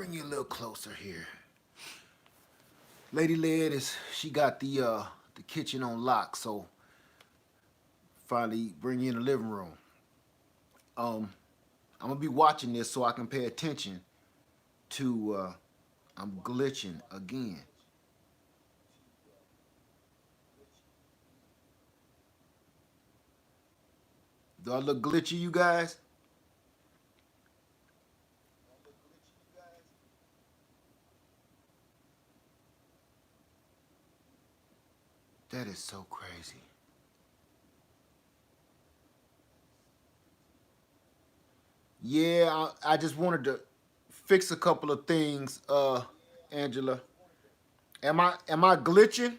bring you a little closer here. Lady Led she got the kitchen on lock, so finally bring you in the living room. I'm gonna be watching this so I can pay attention to I'm glitching again. Do I look glitchy, you guys? That is so crazy. Yeah, I just wanted to fix a couple of things, Angela. Am I glitching?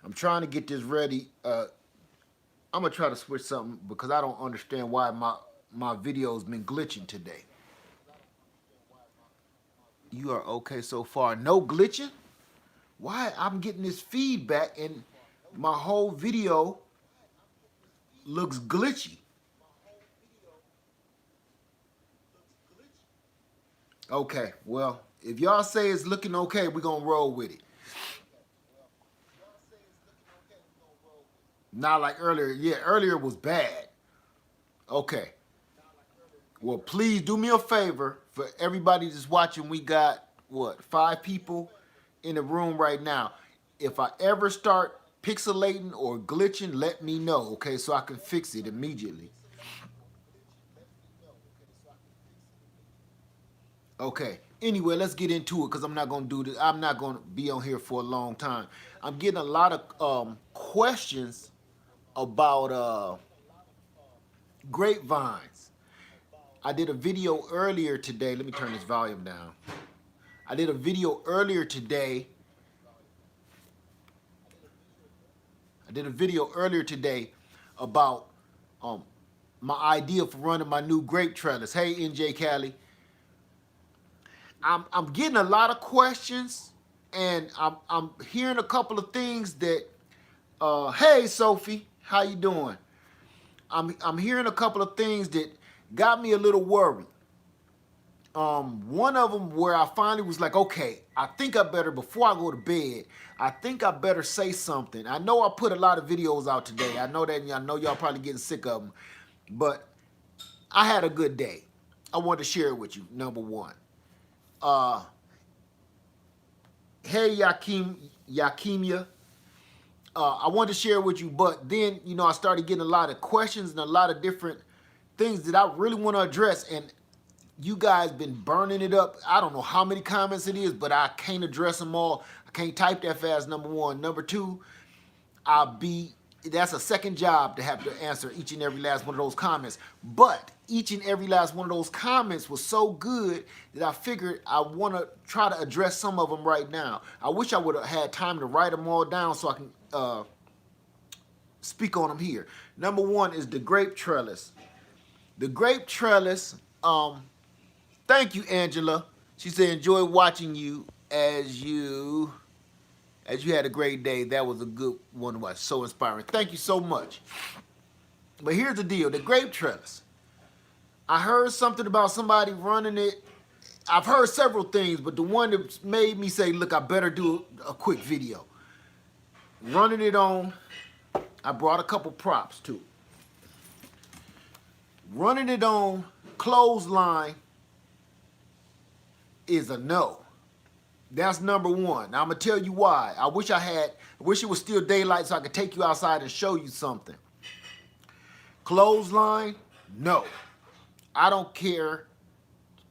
I'm trying to get this ready. I'm gonna try to switch something because I don't understand why my video's been glitching today. You are okay so far. No glitching? Why I'm getting this feedback and my whole video looks glitchy. Okay, well, if y'all say it's looking okay, we're gonna roll with it. Not like earlier. Yeah, earlier was bad. Okay. Well, please do me a favor for everybody that's watching. We got what, 5 people in the room right now. If I ever start pixelating or glitching, let me know, okay, so I can fix it immediately. Okay. Anyway, let's get into it because I'm not gonna do this. I'm not gonna be on here for a long time. I'm getting a lot of questions about grapevines. I did a video earlier today. Let me turn this volume down. I did a video earlier today. I did a video earlier today about um, my idea for running my new grape trellis. Hey, NJ Cali. I'm getting a lot of questions, and I'm hearing a couple of things that. Hey, Sophie, how you doing? I'm hearing a couple of things that got me a little worried. One of them where I finally was like, okay, I think I better, before I go to bed, I think I better say something. I know I put a lot of videos out today. I know that, and I know y'all probably getting sick of them, but I had a good day. I wanted to share it with you, number one. Uh, hey, Yakimia. I wanted to share with you, but then, I started getting a lot of questions and a lot of different things that I really want to address, and you guys been burning it up. I don't know how many comments it is, but I can't address them all. I can't type that fast, number one. Number two, that's a second job to have to answer each and every last one of those comments. But each and every last one of those comments was so good that I figured I want to try to address some of them right now. I wish I would have had time to write them all down so I can speak on them here. Number one is the grape trellis. The grape trellis, thank you, Angela. She said, enjoy watching you as you had a great day. That was a good one to watch. So inspiring. Thank you so much. But here's the deal. The grape trellis. I heard something about somebody running it. I've heard several things, but the one that made me say, look, I better do a quick video. Running it on, I brought a couple props too. Running it on clothesline is a no. That's number one. Now I'm gonna tell you why. I wish it was still daylight so I could take you outside and show you something. Clothesline, no. I don't care.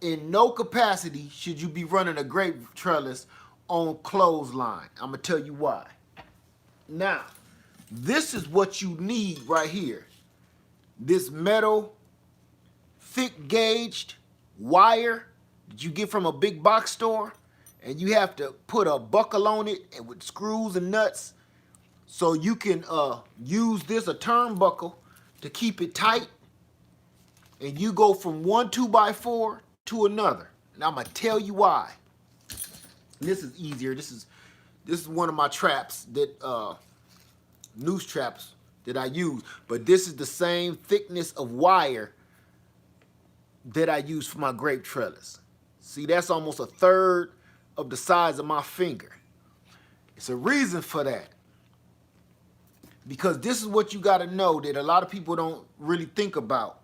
In no capacity should you be running a grape trellis on clothesline. I'm gonna tell you why. Now, this is what you need right here. This metal, thick gauged wire that you get from a big box store, and you have to put a buckle on it and with screws and nuts so you can use this, a turnbuckle, to keep it tight, and you go from one 2x4 to another. And I'm gonna tell you why. This is easier. This is one of my traps that noose traps that I use. But this is the same thickness of wire that I use for my grape trellis. See, that's almost a third of the size of my finger. It's a reason for that. Because this is what you got to know that a lot of people don't really think about.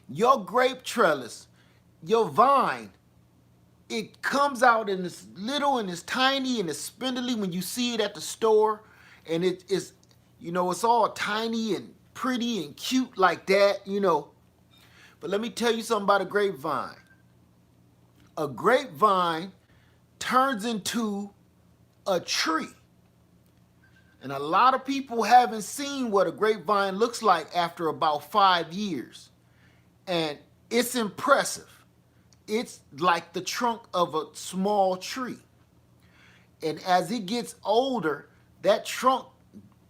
Your grape trellis, your vine, it comes out and it's little and it's tiny and it's spindly when you see it at the store. And it's, you know, it's all tiny and pretty and cute like that, you know. But let me tell you something about a grapevine. A grapevine turns into a tree. And a lot of people haven't seen what a grapevine looks like after about 5 years. And it's impressive. It's like the trunk of a small tree. And as it gets older, that trunk,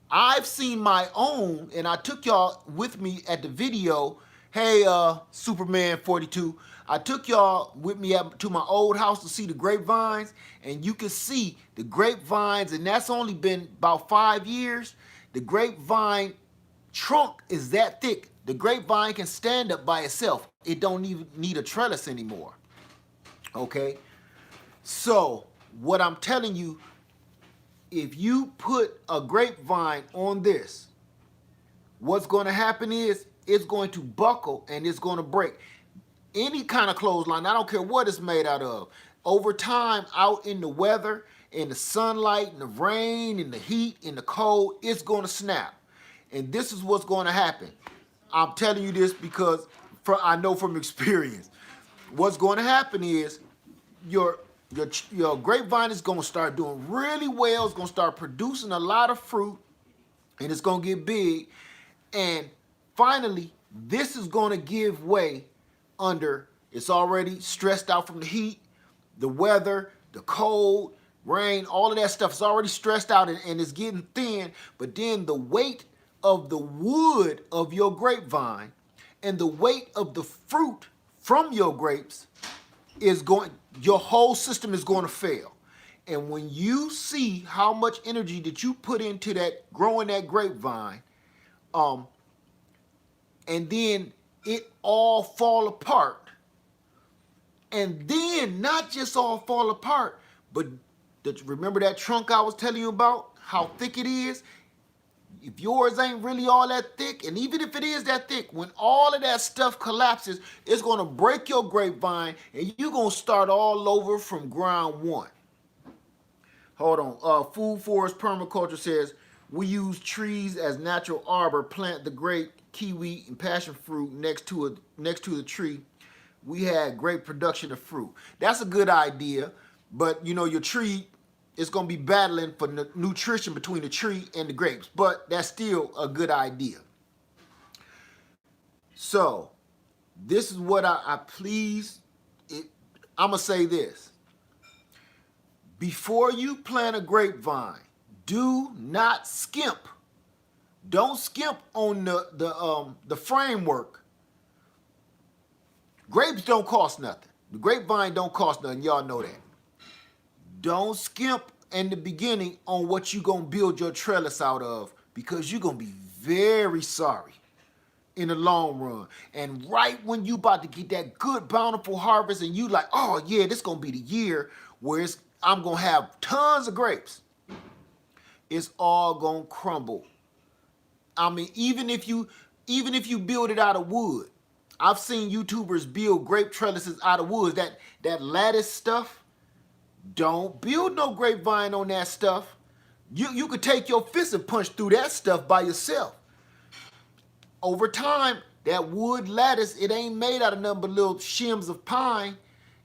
I've seen my own, and I took y'all with me at the video. Hey, Superman 42, I took y'all with me to my old house to see the grapevines, and you can see the grapevines, and that's only been about 5 years. The grapevine trunk is that thick. The grapevine can stand up by itself. It don't even need a trellis anymore. Okay? So, what I'm telling you, if you put a grapevine on this, what's going to happen is it's going to buckle and it's going to break. Any kind of clothesline, I don't care what it's made out of. Over time, out in the weather, in the sunlight, in the rain, in the heat, in the cold, it's going to snap. And this is what's going to happen. I'm telling you this because I know from experience. What's going to happen is your grapevine is going to start doing really well. It's going to start producing a lot of fruit, and it's going to get big. And finally, this is going to give way under. It's already stressed out from the heat, the weather, the cold, rain, all of that stuff is already stressed out and it's getting thin. But then the weight of the wood of your grapevine and the weight of the fruit from your grapes is going, your whole system is going to fail. And when you see how much energy that you put into that, growing that grapevine, and then it all fall apart, and then not just all fall apart, but remember that trunk I was telling you about, how thick it is? If yours ain't really all that thick, and even if it is that thick, when all of that stuff collapses, it's going to break your grapevine, and you're going to start all over from ground one. Hold on. Food Forest Permaculture says, we use trees as natural arbor, plant the grape, kiwi, and passion fruit next to the tree. We had great production of fruit. That's a good idea, but you know, your tree is going to be battling for nutrition between the tree and the grapes, but that's still a good idea. So this is what I'm going to say this. Before you plant a grapevine, do not skimp. Don't skimp on the framework. Grapes don't cost nothing. The grapevine don't cost nothing. Y'all know that. Don't skimp in the beginning on what you're going to build your trellis out of, because you're going to be very sorry in the long run. And right when you about to get that good bountiful harvest and you like, oh yeah, this going to be the year where I'm going to have tons of grapes, it's all going to crumble. I mean, even if you build it out of wood. I've seen YouTubers build grape trellises out of wood. That lattice stuff, don't build no grapevine on that stuff. You could take your fist and punch through that stuff by yourself. Over time, that wood lattice, it ain't made out of nothing but little shims of pine.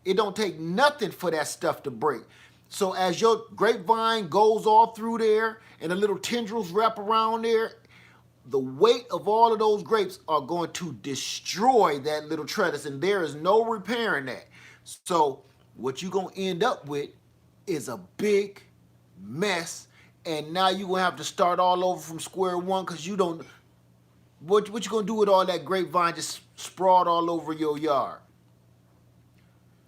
It don't take nothing for that stuff to break. So as your grapevine goes all through there and the little tendrils wrap around there, the weight of all of those grapes are going to destroy that little trellis, and there is no repairing that. So what you're going to end up with is a big mess, and now you're going to have to start all over from square one, because you don't, what you going to do with all that grapevine just sprawled all over your yard?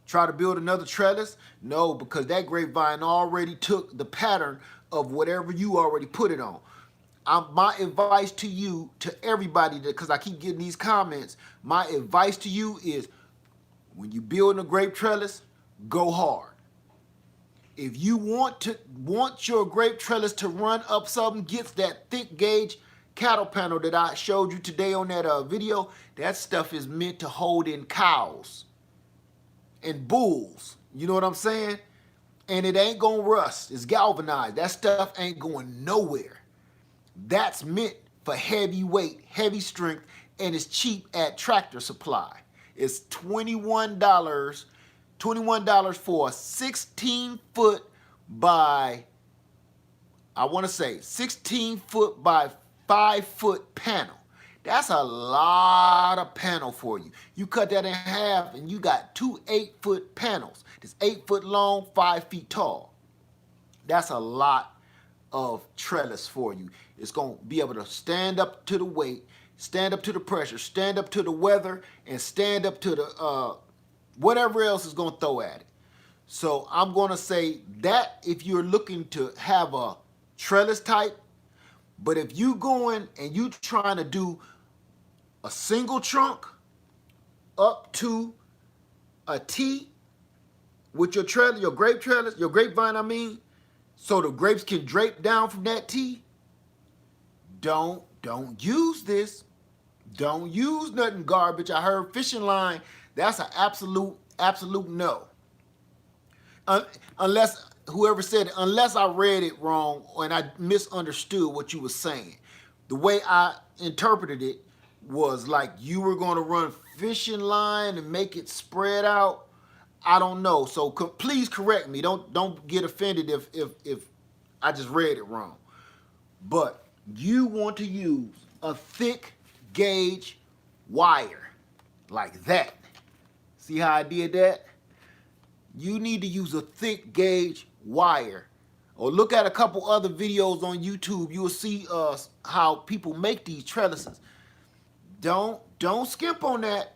Try to build another trellis? No, because that grapevine already took the pattern of whatever you already put it on. my advice to you, to everybody, because I keep getting these comments, my advice to you is when you build a grape trellis, go hard. If you want your grape trellis to run up something, get that thick gauge cattle panel that I showed you today on that video. That stuff is meant to hold in cows and bulls. You know what I'm saying? And it ain't gonna rust. It's galvanized. That stuff ain't going nowhere. That's meant for heavy weight, heavy strength, and it's cheap at Tractor Supply. It's $21 for a 16-foot by, I want to say 16-foot by 5-foot panel. That's a lot of panel for you. You cut that in half and you got two 8-foot panels. It's 8 foot long, 5 feet tall. That's a lot of trellis for you. It's going to be able to stand up to the weight, stand up to the pressure, stand up to the weather, and stand up to the whatever else is going to throw at it. So I'm going to say that if you're looking to have a trellis type, but if you going and you trying to do a single trunk up to a T with your trellis, your grape trellis, your grapevine, I mean, so the grapes can drape down from that T, don't use this. Don't use nothing garbage. I heard fishing line. That's an absolute no. Unless, whoever said it, unless I read it wrong and I misunderstood what you were saying. The way I interpreted it was like you were going to run fishing line and make it spread out. I don't know. So please correct me. Don't get offended if I just read it wrong. But you want to use a thick gauge wire like that. See how I did that? You need to use a thick gauge wire. Or look at a couple other videos on YouTube. You will see how people make these trellises. Don't skimp on that.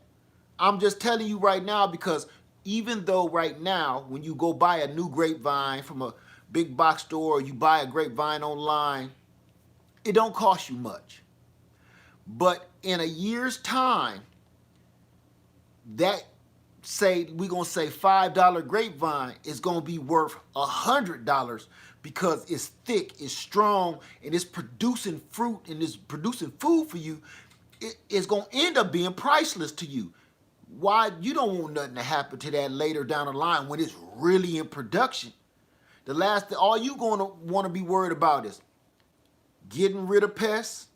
I'm just telling you right now, because even though right now when you go buy a new grapevine from a big box store or you buy a grapevine online, it don't cost you much. But in a year's time, that, say we're gonna say $5 grapevine is gonna be worth $100 because it's thick, it's strong, and it's producing fruit and it's producing food for you. It's gonna end up being priceless to you. Why? You don't want nothing to happen to that later down the line when it's really in production. All you gonna want to be worried about is getting rid of pests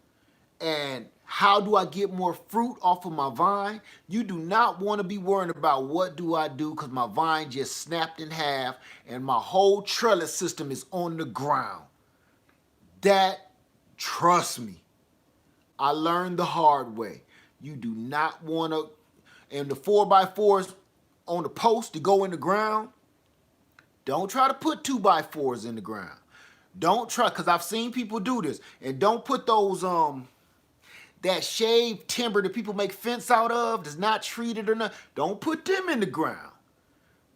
and how do I get more fruit off of my vine. You do not want to be worrying about what do I do because my vine just snapped in half and my whole trellis system is on the ground. That, trust me, I learned the hard way. You do not want to, and the 4x4s on the post to go in the ground, don't try to put 2x4s in the ground. Don't try, because I've seen people do this. And don't put those, that shaved timber that people make fence out of, that's not treated or not. Don't put them in the ground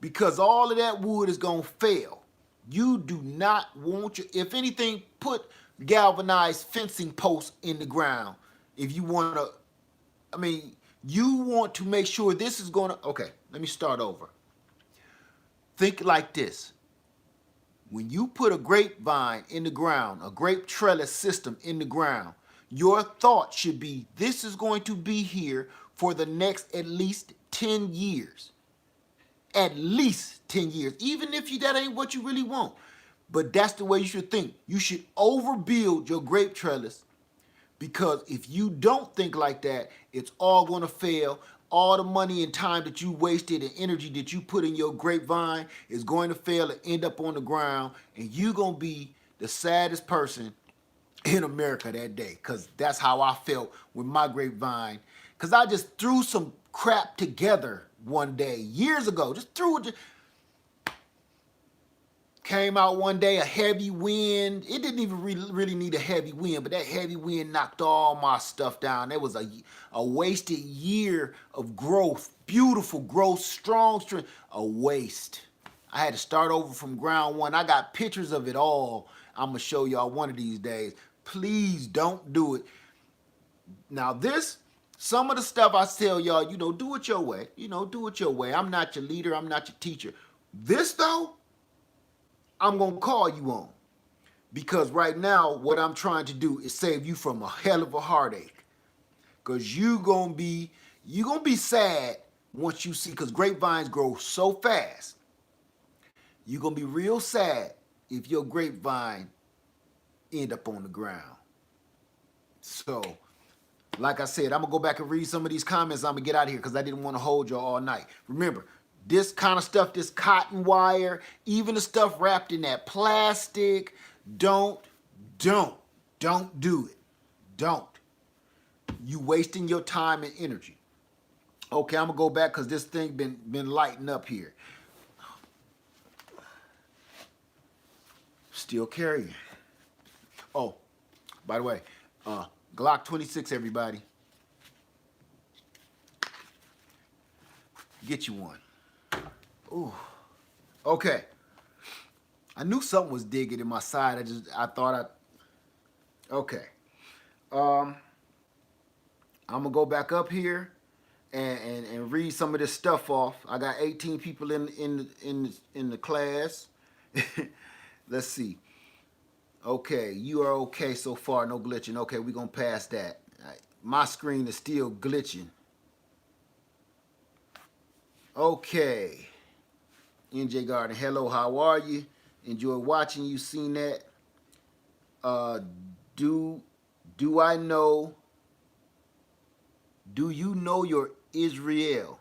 because all of that wood is going to fail. You do not want your, if anything, put galvanized fencing posts in the ground. If you want to, I mean, you want to make sure this is going to, okay, let me start over. Think like this. When you put a grapevine in the ground, a grape trellis system in the ground, your thought should be, this is going to be here for the next at least 10 years. At least 10 years. Even if that ain't what you really want. But that's the way you should think. You should overbuild your grape trellis, because if you don't think like that, it's all going to fail. All the money and time that you wasted and energy that you put in your grapevine is going to fail and end up on the ground. And you're going to be the saddest person in America that day, because that's how I felt with my grapevine. Because I just threw some crap together one day years ago. Just threw it. Came out one day, a heavy wind. It didn't even really need a heavy wind, but that heavy wind knocked all my stuff down. There was a wasted year of growth, beautiful growth, strong strength, a waste. I had to start over from ground one. I got pictures of it all. I'm going to show y'all one of these days. Please don't do it. Now this, some of the stuff I tell y'all, do it your way. Do it your way. I'm not your leader. I'm not your teacher. This though, I'm going to call you on. Because right now, what I'm trying to do is save you from a hell of a heartache. Because you're going to be sad once you see, because grapevines grow so fast. You're going to be real sad if your grapevine end up on the ground. So, like I said, I'm going to go back and read some of these comments. I'm going to get out of here because I didn't want to hold y'all all night. Remember, this kind of stuff, this cotton wire, even the stuff wrapped in that plastic, don't do it. Don't. You wasting your time and energy. Okay, I'm going to go back because this thing been lighting up here. Still carrying. Oh, by the way, Glock 26, everybody. Get you one. Ooh. Okay. I knew something was digging in my side. Okay. I'm gonna go back up here and read some of this stuff off. I got 18 people in the class. Let's see. Okay, you are okay so far, no glitching. Okay, we're gonna pass that. My screen is still glitching. Okay. NJ Garden, hello, how are you? Enjoy watching you. Seen that? Do you know your Israel?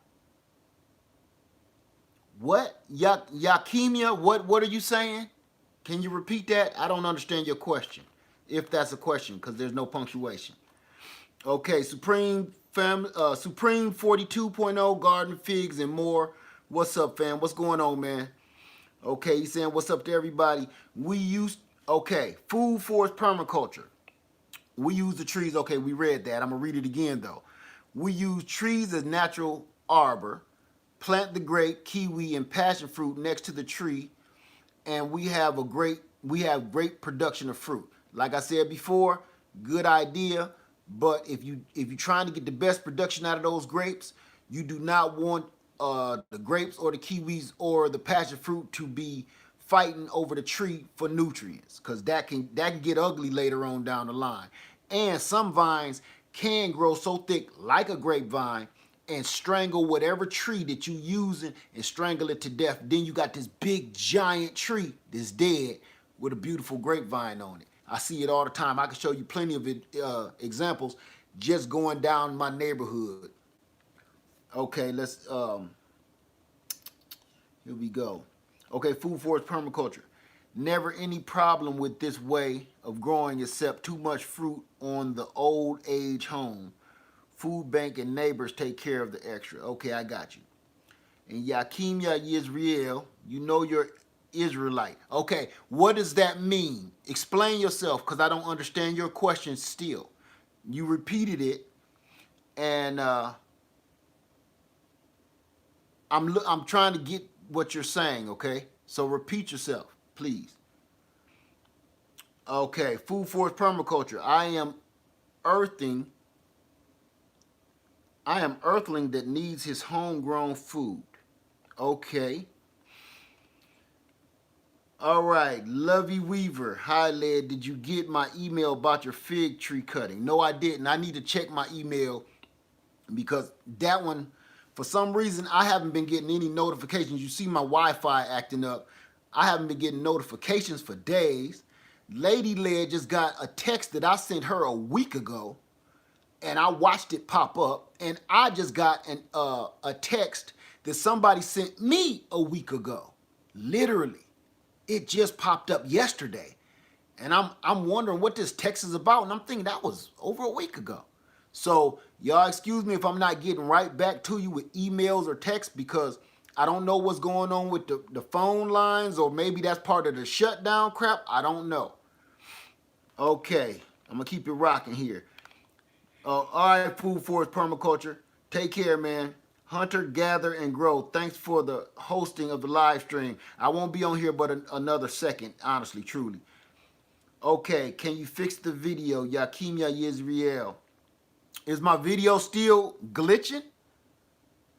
What? Yakimia, what are you saying? Can you repeat that? I don't understand your question. If that's a question, because there's no punctuation. Okay, Supreme 42.0, Garden Figs and more. What's up, fam? What's going on, man? Okay, he's saying what's up to everybody. Food forest permaculture. We use the trees. Okay, we read that. I'm going to read it again, though. We use trees as natural arbor. Plant the grape, kiwi, and passion fruit next to the tree, and we have great production of fruit. Like I said before, good idea, but if you're trying to get the best production out of those grapes, you do not want the grapes or the kiwis or the passion fruit to be fighting over the tree for nutrients, because that can get ugly later on down the line. And some vines can grow so thick like a grapevine and strangle whatever tree that you using and strangle it to death. Then you got this big giant tree that's dead with a beautiful grapevine on it. I see it all the time. I can show you plenty of examples just going down my neighborhood. Okay, let's here we go. Okay, food forest permaculture. Never any problem with this way of growing except too much fruit on the old age home. Food bank and neighbors take care of the extra. Okay, I got you. And Yakimia Yisrael, you know you're Israelite. Okay, what does that mean? Explain yourself, because I don't understand your question still. You repeated it, and I'm trying to get what you're saying, okay? So repeat yourself, please. Okay, food forest permaculture. I am earthling that needs his homegrown food. Okay. All right, Lovey Weaver. Hi, Led. Did you get my email about your fig tree cutting? No, I didn't. I need to check my email because that one, for some reason, I haven't been getting any notifications. You see my Wi-Fi acting up. I haven't been getting notifications for days. Lady Led just got a text that I sent her a week ago, and I watched it pop up, and I just got a text that somebody sent me a week ago. Literally. It just popped up yesterday. And I'm wondering what this text is about, and I'm thinking that was over a week ago. So y'all excuse me if I'm not getting right back to you with emails or texts, because I don't know what's going on with the phone lines, or maybe that's part of the shutdown crap. I don't know. Okay, I'm gonna keep it rocking here. All right, food forest permaculture. Take care, man. Hunter, gather, and grow. Thanks for the hosting of the live stream. I won't be on here but another second, honestly, truly. Okay, can you fix the video? Yakimia Yisrael. Is my video still glitching?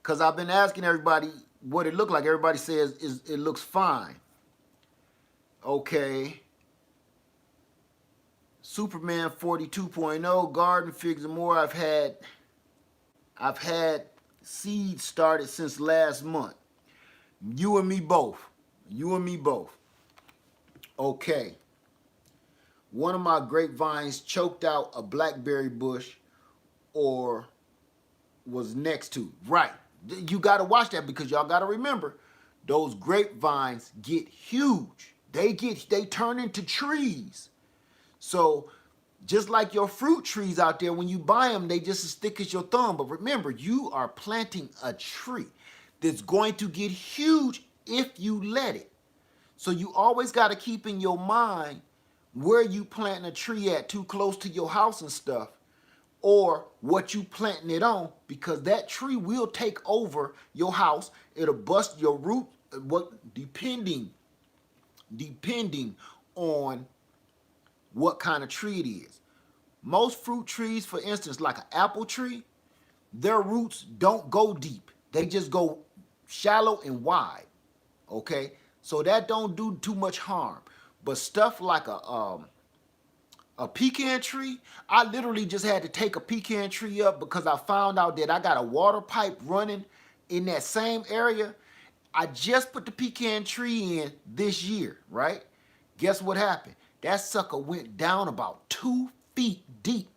Because I've been asking everybody what it looked like. Everybody says it looks fine. Okay. Superman 42.0, garden figs and more. I've had seeds started since last month. You and me both. You and me both. Okay. One of my grapevines choked out a blackberry bush or was next to. Right. You got to watch that because y'all got to remember those grapevines get huge. They turn into trees. So just like your fruit trees out there, when you buy them, they just as thick as your thumb. But remember, you are planting a tree that's going to get huge if you let it. So you always got to keep in your mind where you planting a tree at, too close to your house and stuff, or what you planting it on, because that tree will take over your house. It'll bust your root, depending on what kind of tree it is. Most fruit trees, for instance, like an apple tree, their roots don't go deep. They just go shallow and wide. Okay? So that don't do too much harm. But stuff like a pecan tree, I literally just had to take a pecan tree up because I found out that I got a water pipe running in that same area. I just put the pecan tree in this year, right? Guess what happened? That sucker went down about 2 feet deep.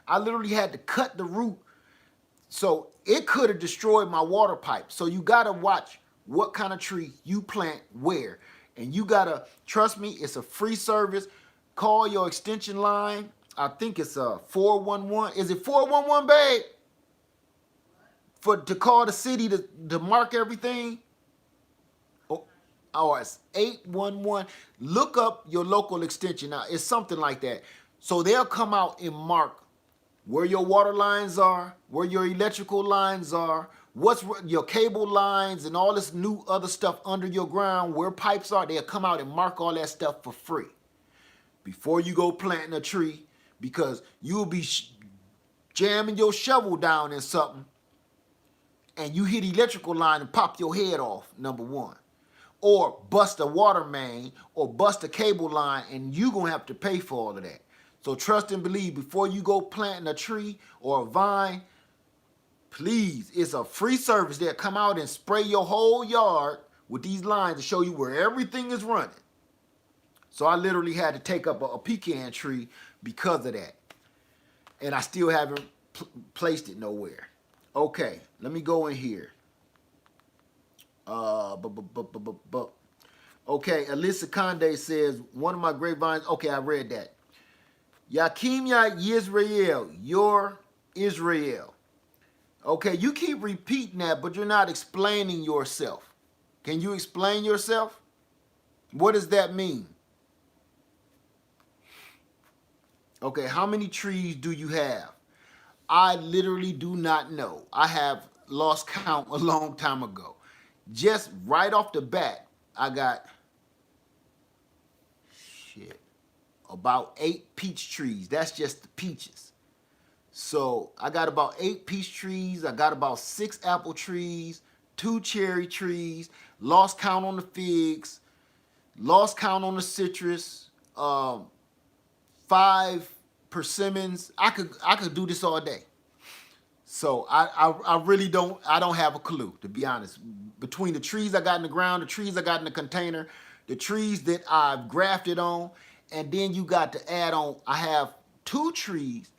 I literally had to cut the root. So it could have destroyed my water pipe. So you got to watch what kind of tree you plant where. And you got to, trust me, it's a free service. Call your extension line. I think it's a 411. Is it 411, babe? To call the city to mark everything? Oh, it's 811. Look up your local extension. Now, it's something like that. So they'll come out and mark where your water lines are, where your electrical lines are, what's your cable lines and all this new other stuff under your ground, where pipes are. They'll come out and mark all that stuff for free before you go planting a tree, because you'll be jamming your shovel down in something and you hit electrical line and pop your head off, number one. Or bust a water main or bust a cable line, and you're going to have to pay for all of that. So trust and believe, before you go planting a tree or a vine, please, it's a free service. They'll come out and spray your whole yard with these lines to show you where everything is running. So I literally had to take up a pecan tree because of that. And I still haven't placed it nowhere. Okay, let me go in here. Okay, Alyssa Conde says, one of my grapevines. Okay, I read that. Yakimia Yisrael, your Israel. Okay, you keep repeating that, but you're not explaining yourself. Can you explain yourself? What does that mean? Okay, how many trees do you have? I literally do not know. I have lost count a long time ago. Just right off the bat, I got about 8 peach trees. That's just the peaches. So I got about 8 peach trees. I got about 6 apple trees, 2 cherry trees, lost count on the figs, lost count on the citrus, 5 persimmons. I could do this all day. So I really don't have a clue, to be honest. Between the trees I got in the ground, the trees I got in the container, the trees that I've grafted on, and then you got to add on, I have 2 trees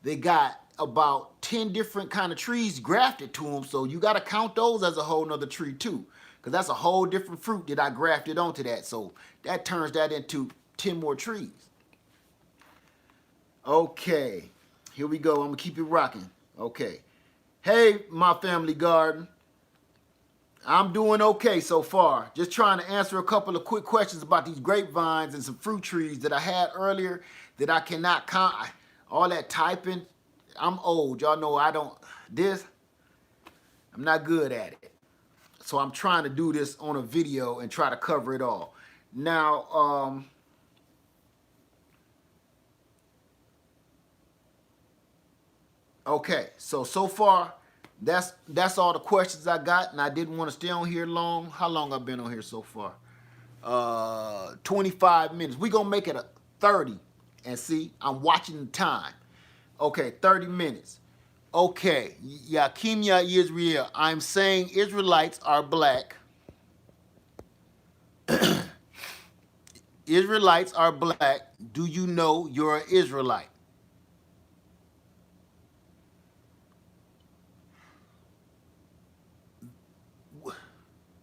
that got about 10 different kind of trees grafted to them. So you got to count those as a whole nother tree too, because that's a whole different fruit that I grafted onto that. So that turns that into 10 more trees. Okay, here we go. I'm going to keep it rocking. Okay. Hey, my family garden. I'm doing okay so far. Just trying to answer a couple of quick questions about these grapevines and some fruit trees that I had earlier that I cannot count. All that typing, I'm old. Y'all know I'm not good at it. So I'm trying to do this on a video and try to cover it all. Now, Okay, so far, that's all the questions I got, and I didn't want to stay on here long. How long I've been on here so far? 25 minutes. We gonna make it a 30, and see, I'm watching the time. Okay, 30 minutes. Okay, Yakim Ya Israel. I'm saying Israelites are black. Israelites are black. Do you know you're an Israelite?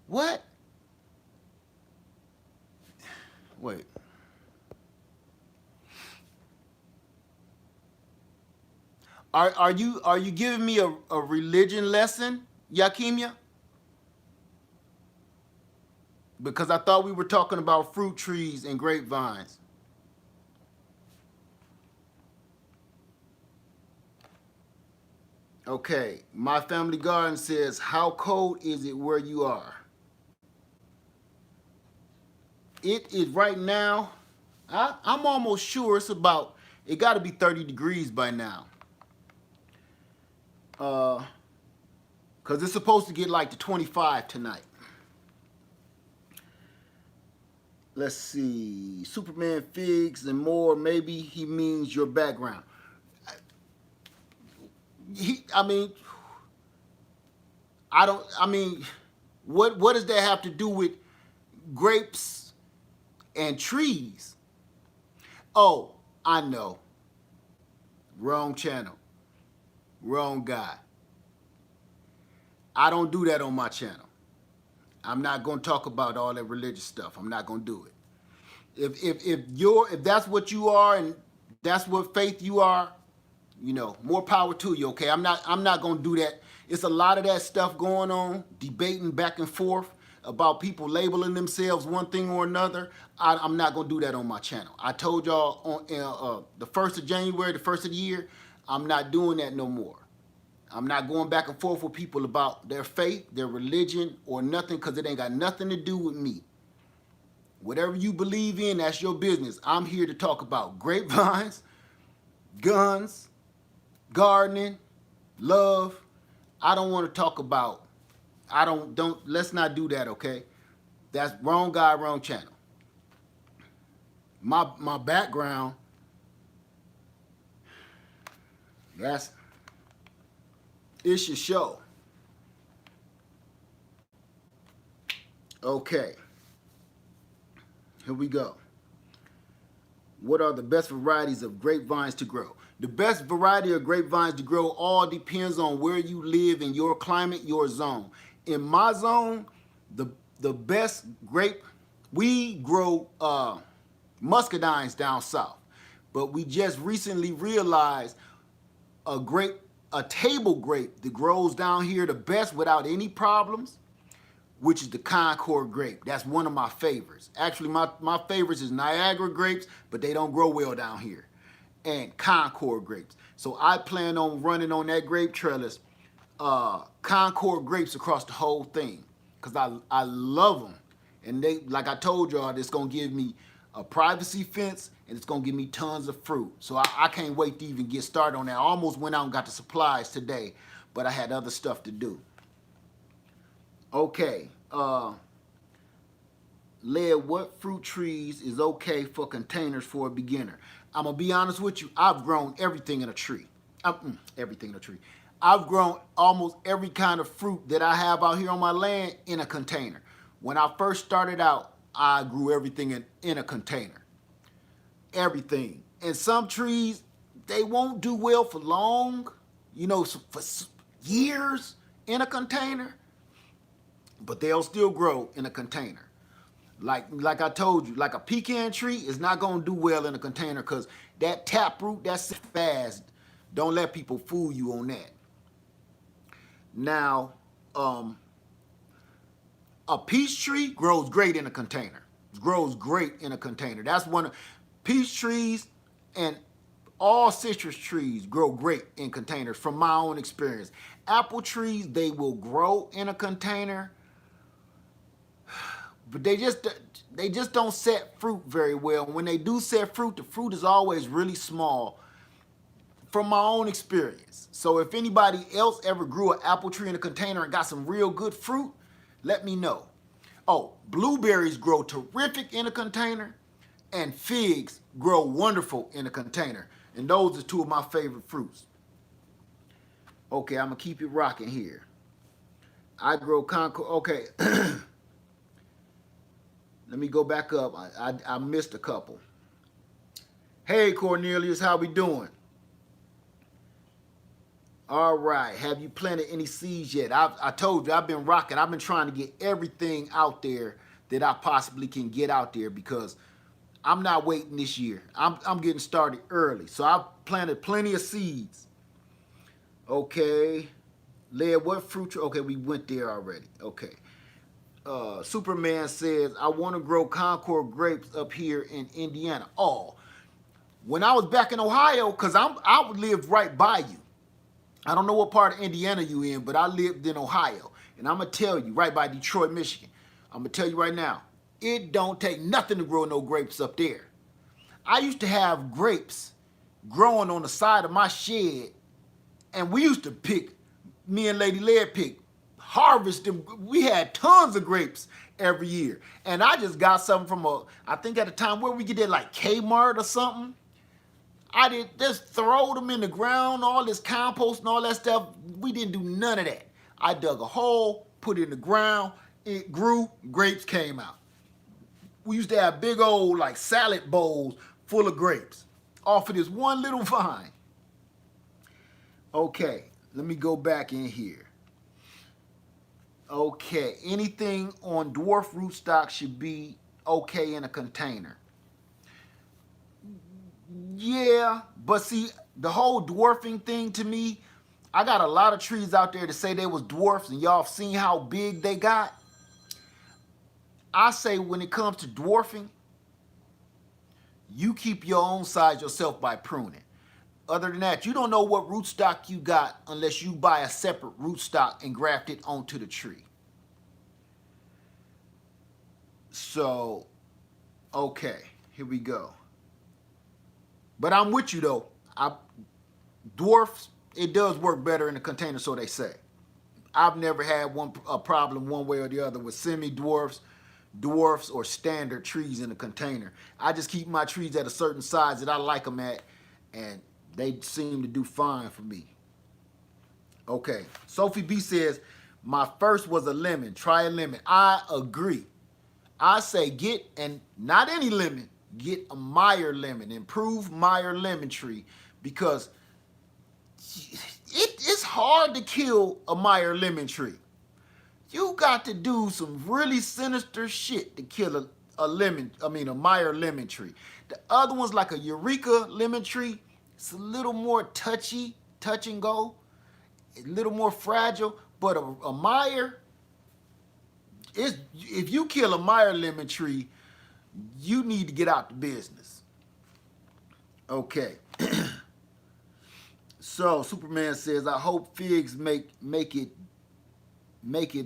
What? Wait. Are you giving me a religion lesson, Yakimia? Because I thought we were talking about fruit trees and grapevines. Okay, my family garden says, how cold is it where you are? It is right now, I'm almost sure it's about, it got to be 30 degrees by now. Because it's supposed to get like to 25 tonight. Let's see, Superman figs and more. Maybe he means your background. I mean, I don't. I mean, what does that have to do with grapes and trees? Oh, I know. Wrong channel. Wrong guy. I don't do that on my channel. I'm not going to talk about all that religious stuff. I'm not going to do it. If that's what you are and that's what faith you are, more power to you. Okay, I'm not going to do that. It's a lot of that stuff going on, debating back and forth about people labeling themselves one thing or another. I'm not going to do that on my channel. I told y'all on the 1st of January, the 1st of the year, I'm not doing that no more. I'm not going back and forth with people about their faith, their religion, or nothing, because it ain't got nothing to do with me. Whatever you believe in, that's your business. I'm here to talk about grapevines, guns, gardening, love. I don't want to talk about, let's not do that, okay? That's wrong guy, wrong channel. My background, it's your show. Okay. Here we go. What are the best varieties of grapevines to grow? The best variety of grapevines to grow all depends on where you live in your climate, your zone. In my zone, the best grape, we grow muscadines down south. But we just recently realized a table grape that grows down here the best without any problems, which is the Concord grape. That's one of my favorites. Actually, my favorites is Niagara grapes, but they don't grow well down here. And Concord grapes. So I plan on running on that grape trellis, Concord grapes across the whole thing, because I love them. And they, like I told y'all, it's going to give me a privacy fence, and it's going to give me tons of fruit. So I can't wait to even get started on that. I almost went out and got the supplies today, but I had other stuff to do. Okay, Led, what fruit trees is okay for containers for a beginner? I'm gonna be honest with you. I've grown everything in a tree. Everything in a tree. I've grown almost every kind of fruit that I have out here on my land in a container. When I first started out, I grew everything in a container. Everything. And some trees, they won't do well for long, for years in a container, but they'll still grow in a container. Like I told you, like a pecan tree is not going to do well in a container because that taproot, that's fast. Don't let people fool you on that. Now, a peach tree grows great in a container. Grows great in a container. That's one of peach trees, and all citrus trees grow great in containers from my own experience. Apple trees, they will grow in a container, but they just don't set fruit very well. When they do set fruit, the fruit is always really small. from my own experience. So if anybody else ever grew an apple tree in a container and got some real good fruit, let me know. Oh, blueberries grow terrific in a container, and figs grow wonderful in a container. And those are two of my favorite fruits. Okay, I'm gonna keep it rocking here. I grow Concord. Okay, let me go back up. I missed a couple. Hey Cornelius, how we doing? All right. Have you planted any seeds yet? I told you I've been rocking. I've been trying to get everything out there that I possibly can get out there because I'm not waiting this year. I'm getting started early. So I've planted plenty of seeds. Okay. Leah, what fruit? Okay, we went there already. Okay. Superman says, I want to grow Concord grapes up here in Indiana. Oh, when I was back in Ohio, because I lived right by you. I don't know what part of Indiana you in, but I lived in Ohio. And I'm going to tell you, right by Detroit, Michigan. I'm going to tell you right now, it don't take nothing to grow no grapes up there. I used to have grapes growing on the side of my shed, and we used to pick, me and Lady Lead pick, harvest them. We had tons of grapes every year. And I just got something from I think at the time, where we get that, like Kmart or something. I did just throw them in the ground, all this compost and all that stuff. We didn't do none of that. I dug a hole, put it in the ground, it grew, grapes came out. We used to have big old like salad bowls full of grapes off of this one little vine. Okay, let me go back in here. Okay, anything on dwarf rootstock should be okay in a container. Yeah, but see, the whole dwarfing thing to me, I got a lot of trees out there to say they was dwarfs, and y'all seen how big they got. I say when it comes to dwarfing, you keep your own size yourself by pruning. Other than that, you don't know what rootstock you got unless you buy a separate rootstock and graft it onto the tree. So, okay, here we go. But I'm with you though. Dwarfs, it does work better in a container, so they say. I've never had a problem one way or the other with semi-dwarfs, dwarfs, or standard trees in a container. I just keep my trees at a certain size that I like them at, and they seem to do fine for me. Okay, Sophie B says, my first was a lemon. Try a lemon. I agree. I say get, and not any lemon, get a Meyer lemon, improved Meyer lemon tree, because it's hard to kill a Meyer lemon tree. You got to do some really sinister shit to kill a Meyer lemon tree. The other one's like a Eureka lemon tree. It's a little more touch and go, a little more fragile, but a Meyer, if you kill a Meyer lemon tree, you need to get out the business. Okay. So Superman says, I hope figs make it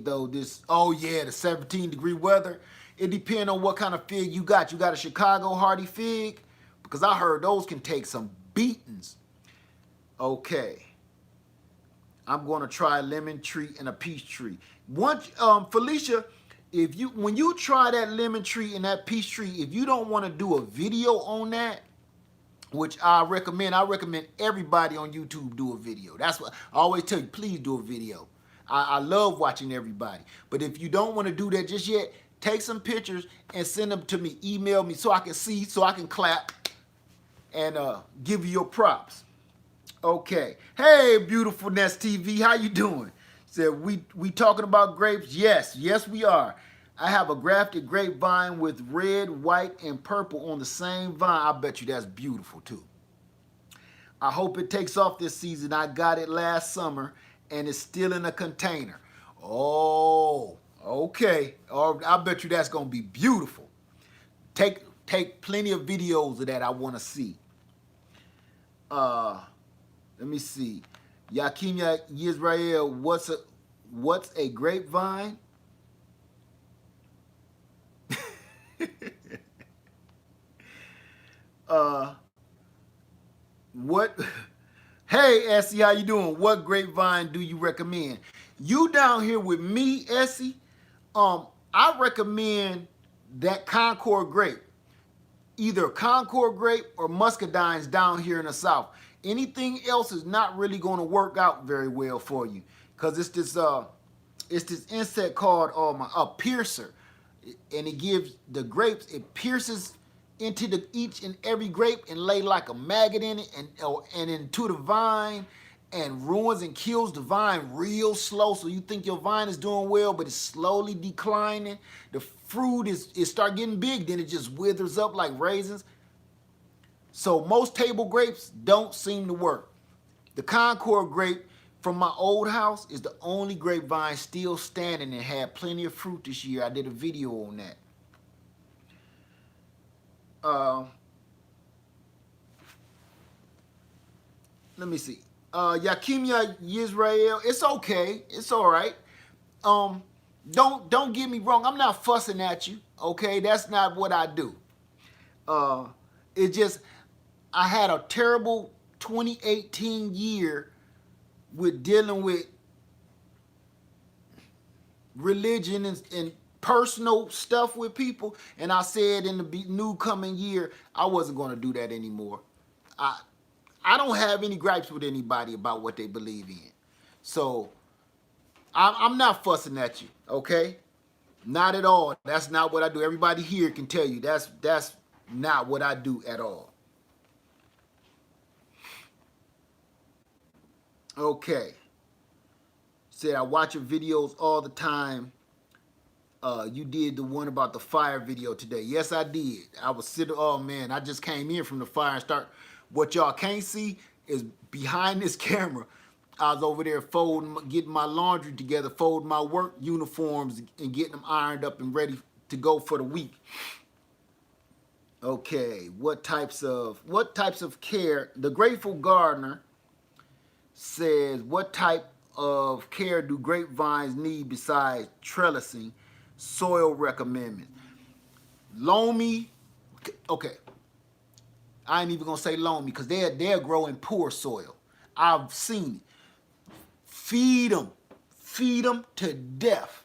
though. This, oh yeah, the 17-degree weather. It depends on what kind of fig you got. You got a Chicago hardy fig? Because I heard those can take some beatings. Okay. I'm going to try a lemon tree and a peach tree. Once, Felicia, when you try that lemon tree and that peach tree, if you don't want to do a video on that, which I recommend everybody on YouTube do a video. That's what I always tell you, please do a video. I love watching everybody. But if you don't want to do that just yet, take some pictures and send them to me. Email me so I can see, so I can clap and give you your props. Okay. Hey, Beautiful Nest TV, how you doing? Said, we talking about grapes? Yes, we are. I have a grafted grapevine with red, white, and purple on the same vine. I bet you that's beautiful too. I hope it takes off this season. I got it last summer and it's still in a container. Oh, okay. I bet you that's gonna be beautiful. Take plenty of videos of that. I want to see. Let me see. Yakim Yisrael, what's a grapevine? Hey, Essie, how you doing? What grapevine do you recommend? You down here with me, Essie. I recommend that Concord grape, either Concord grape or muscadines down here in the South. Anything else is not really going to work out very well for you because it's this insect called a piercer, and it gives the grapes. It pierces into each and every grape and lay like a maggot in it and into the vine and ruins and kills the vine real slow. So you think your vine is doing well, but it's slowly declining. The fruit is start getting big, then it just withers up like raisins. So most table grapes don't seem to work. The Concord grape from my old house is the only grapevine still standing and had plenty of fruit this year. I did a video on that. Let me see. Yakimia Yisrael, it's okay. It's all right. Don't get me wrong. I'm not fussing at you. Okay, that's not what I do. It just I had a terrible 2018 year with dealing with religion and personal stuff with people, and I said in the new coming year I wasn't going to do that anymore. I don't have any gripes with anybody about what they believe in, so I'm not fussing at you, okay? Not at all. That's not what I do. Everybody here can tell you that's not what I do at all. Okay. Said I watch your videos all the time. You did the one about the fire video today. Yes, I did. I was sitting, oh man, I just came in from the fire and start. What y'all can't see is behind this camera, I was over there folding, getting my laundry together, folding my work uniforms and getting them ironed up and ready to go for the week. Okay, what types of care? The Grateful Gardener says, what type of care do grapevines need besides trellising? Soil recommended. Loamy, okay. I ain't even gonna say loamy because they're growing poor soil. I've seen it. Feed them to death.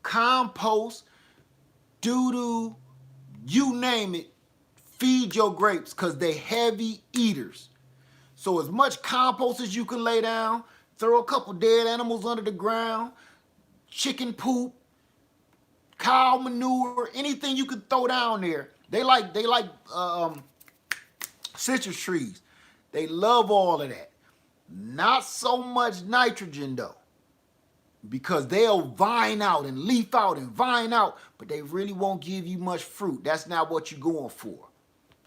Compost, doo-doo, you name it. Feed your grapes because they're heavy eaters. So as much compost as you can lay down, throw a couple dead animals under the ground, chicken poop, cow manure, anything you can throw down there. They like citrus trees. They love all of that. Not so much nitrogen though, because they'll vine out and leaf out and vine out, but they really won't give you much fruit. That's not what you're going for.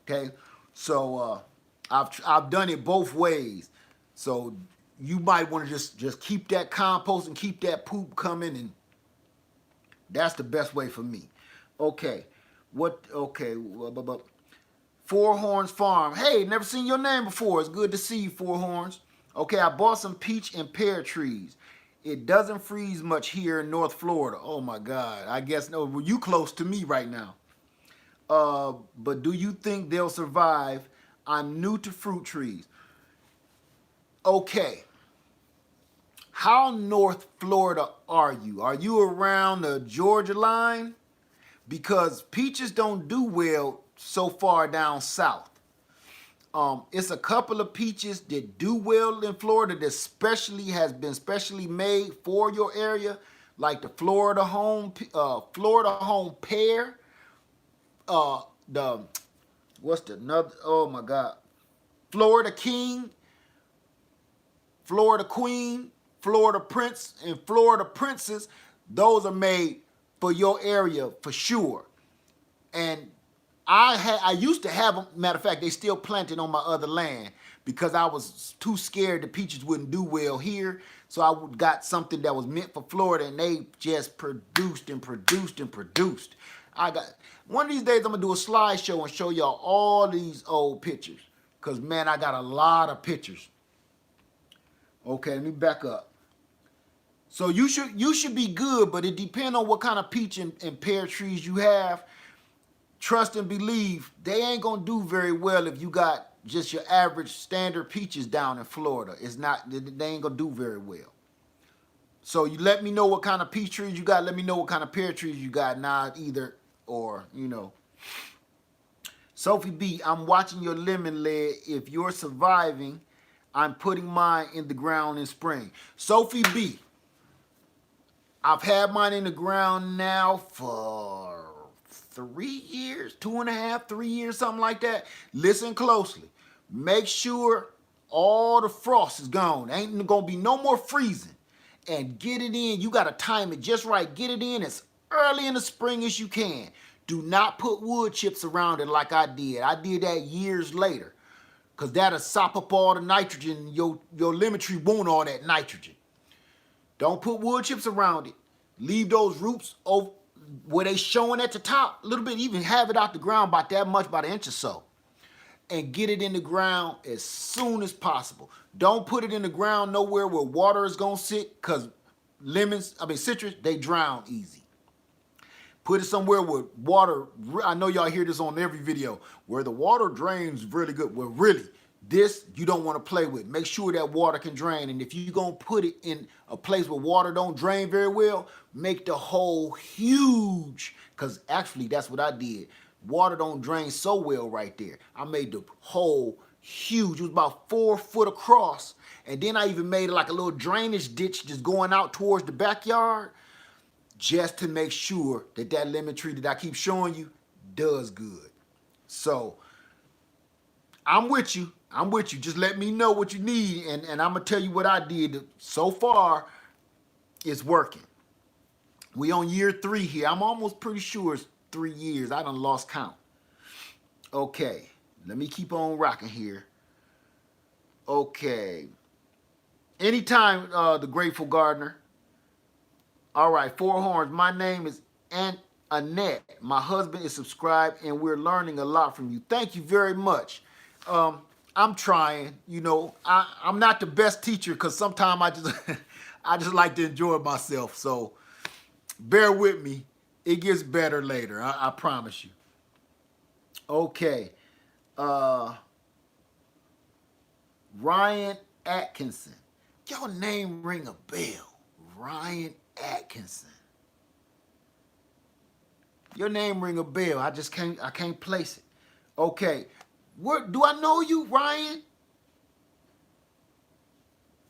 Okay, so I've done it both ways. So you might want to just keep that compost and keep that poop coming, and that's the best way for me. Okay, Four Horns Farm. Hey, never seen your name before. It's good to see you, Four Horns. Okay, I bought some peach and pear trees. It doesn't freeze much here in North Florida. Oh my God, I guess no. Well, you close to me right now. But do you think they'll survive? I'm new to fruit trees. Okay. How North Florida are you? Are you around the Georgia line? Because peaches don't do well so far down south. It's a couple of peaches that do well in Florida that has been specially made for your area, like the Florida Home pear. Oh my God, Florida King, Florida Queen, Florida Prince, and Florida Princess. Those are made for your area for sure. And I used to have them. Matter of fact, they still planted on my other land because I was too scared the peaches wouldn't do well here. So I got something that was meant for Florida, and they just produced and produced and produced. One of these days I'm gonna do a slideshow and show y'all all these old pictures, because man, I got a lot of pictures. Okay, let me back up. So you should be good, but it depends on what kind of peach and pear trees you have. Trust and believe, they ain't gonna do very well if you got just your average standard peaches down in Florida. It's not, they ain't gonna do very well. So you let me know what kind of peach trees you got. Let me know what kind of pear trees you got. Not either or, you know. Sophie B, I'm watching your lemon lead. If you're surviving, I'm putting mine in the ground in spring. Sophie B, I've had mine in the ground now for 3 years, 2.5, 3 years, something like that. Listen closely. Make sure all the frost is gone. Ain't gonna be no more freezing. And get it in. You gotta time it just right. Get it in as early in the spring as you can. Do not put wood chips around it like I did. I did that years later. Because that'll sop up all the nitrogen. Your lemon tree want all that nitrogen. Don't put wood chips around it. Leave those roots over where they showing at the top a little bit. Even have it out the ground about that much, about an inch or so. And get it in the ground as soon as possible. Don't put it in the ground nowhere where water is going to sit, because citrus, they drown easy. Put it somewhere where water, I know y'all hear this on every video, where the water drains really good. Well, really, this you don't want to play with. Make sure that water can drain. And if you're going to put it in a place where water don't drain very well, make the hole huge. Because actually, that's what I did. Water don't drain so well right there. I made the hole huge. It was about 4 foot across. And then I even made it like a little drainage ditch just going out towards the backyard, just to make sure that that lemon tree that I keep showing you does good. So I'm with you. I'm with you. Just let me know what you need, and I'm going to tell you what I did. So far, it's working. We on year 3 here. I'm almost pretty sure it's 3 years. I done lost count. Okay, let me keep on rocking here. Okay. Anytime, the Grateful Gardener. All right, 4 horns. My name is Annette. My husband is subscribed, and we're learning a lot from you. Thank you very much. I'm trying. You know, I'm not the best teacher, because sometimes I just like to enjoy myself. So bear with me. It gets better later. I promise you. Okay. Ryan Atkinson. Your name ring a bell. Ryan Atkinson. Your name ring a bell. I can't place it. Okay. Do I know you, Ryan?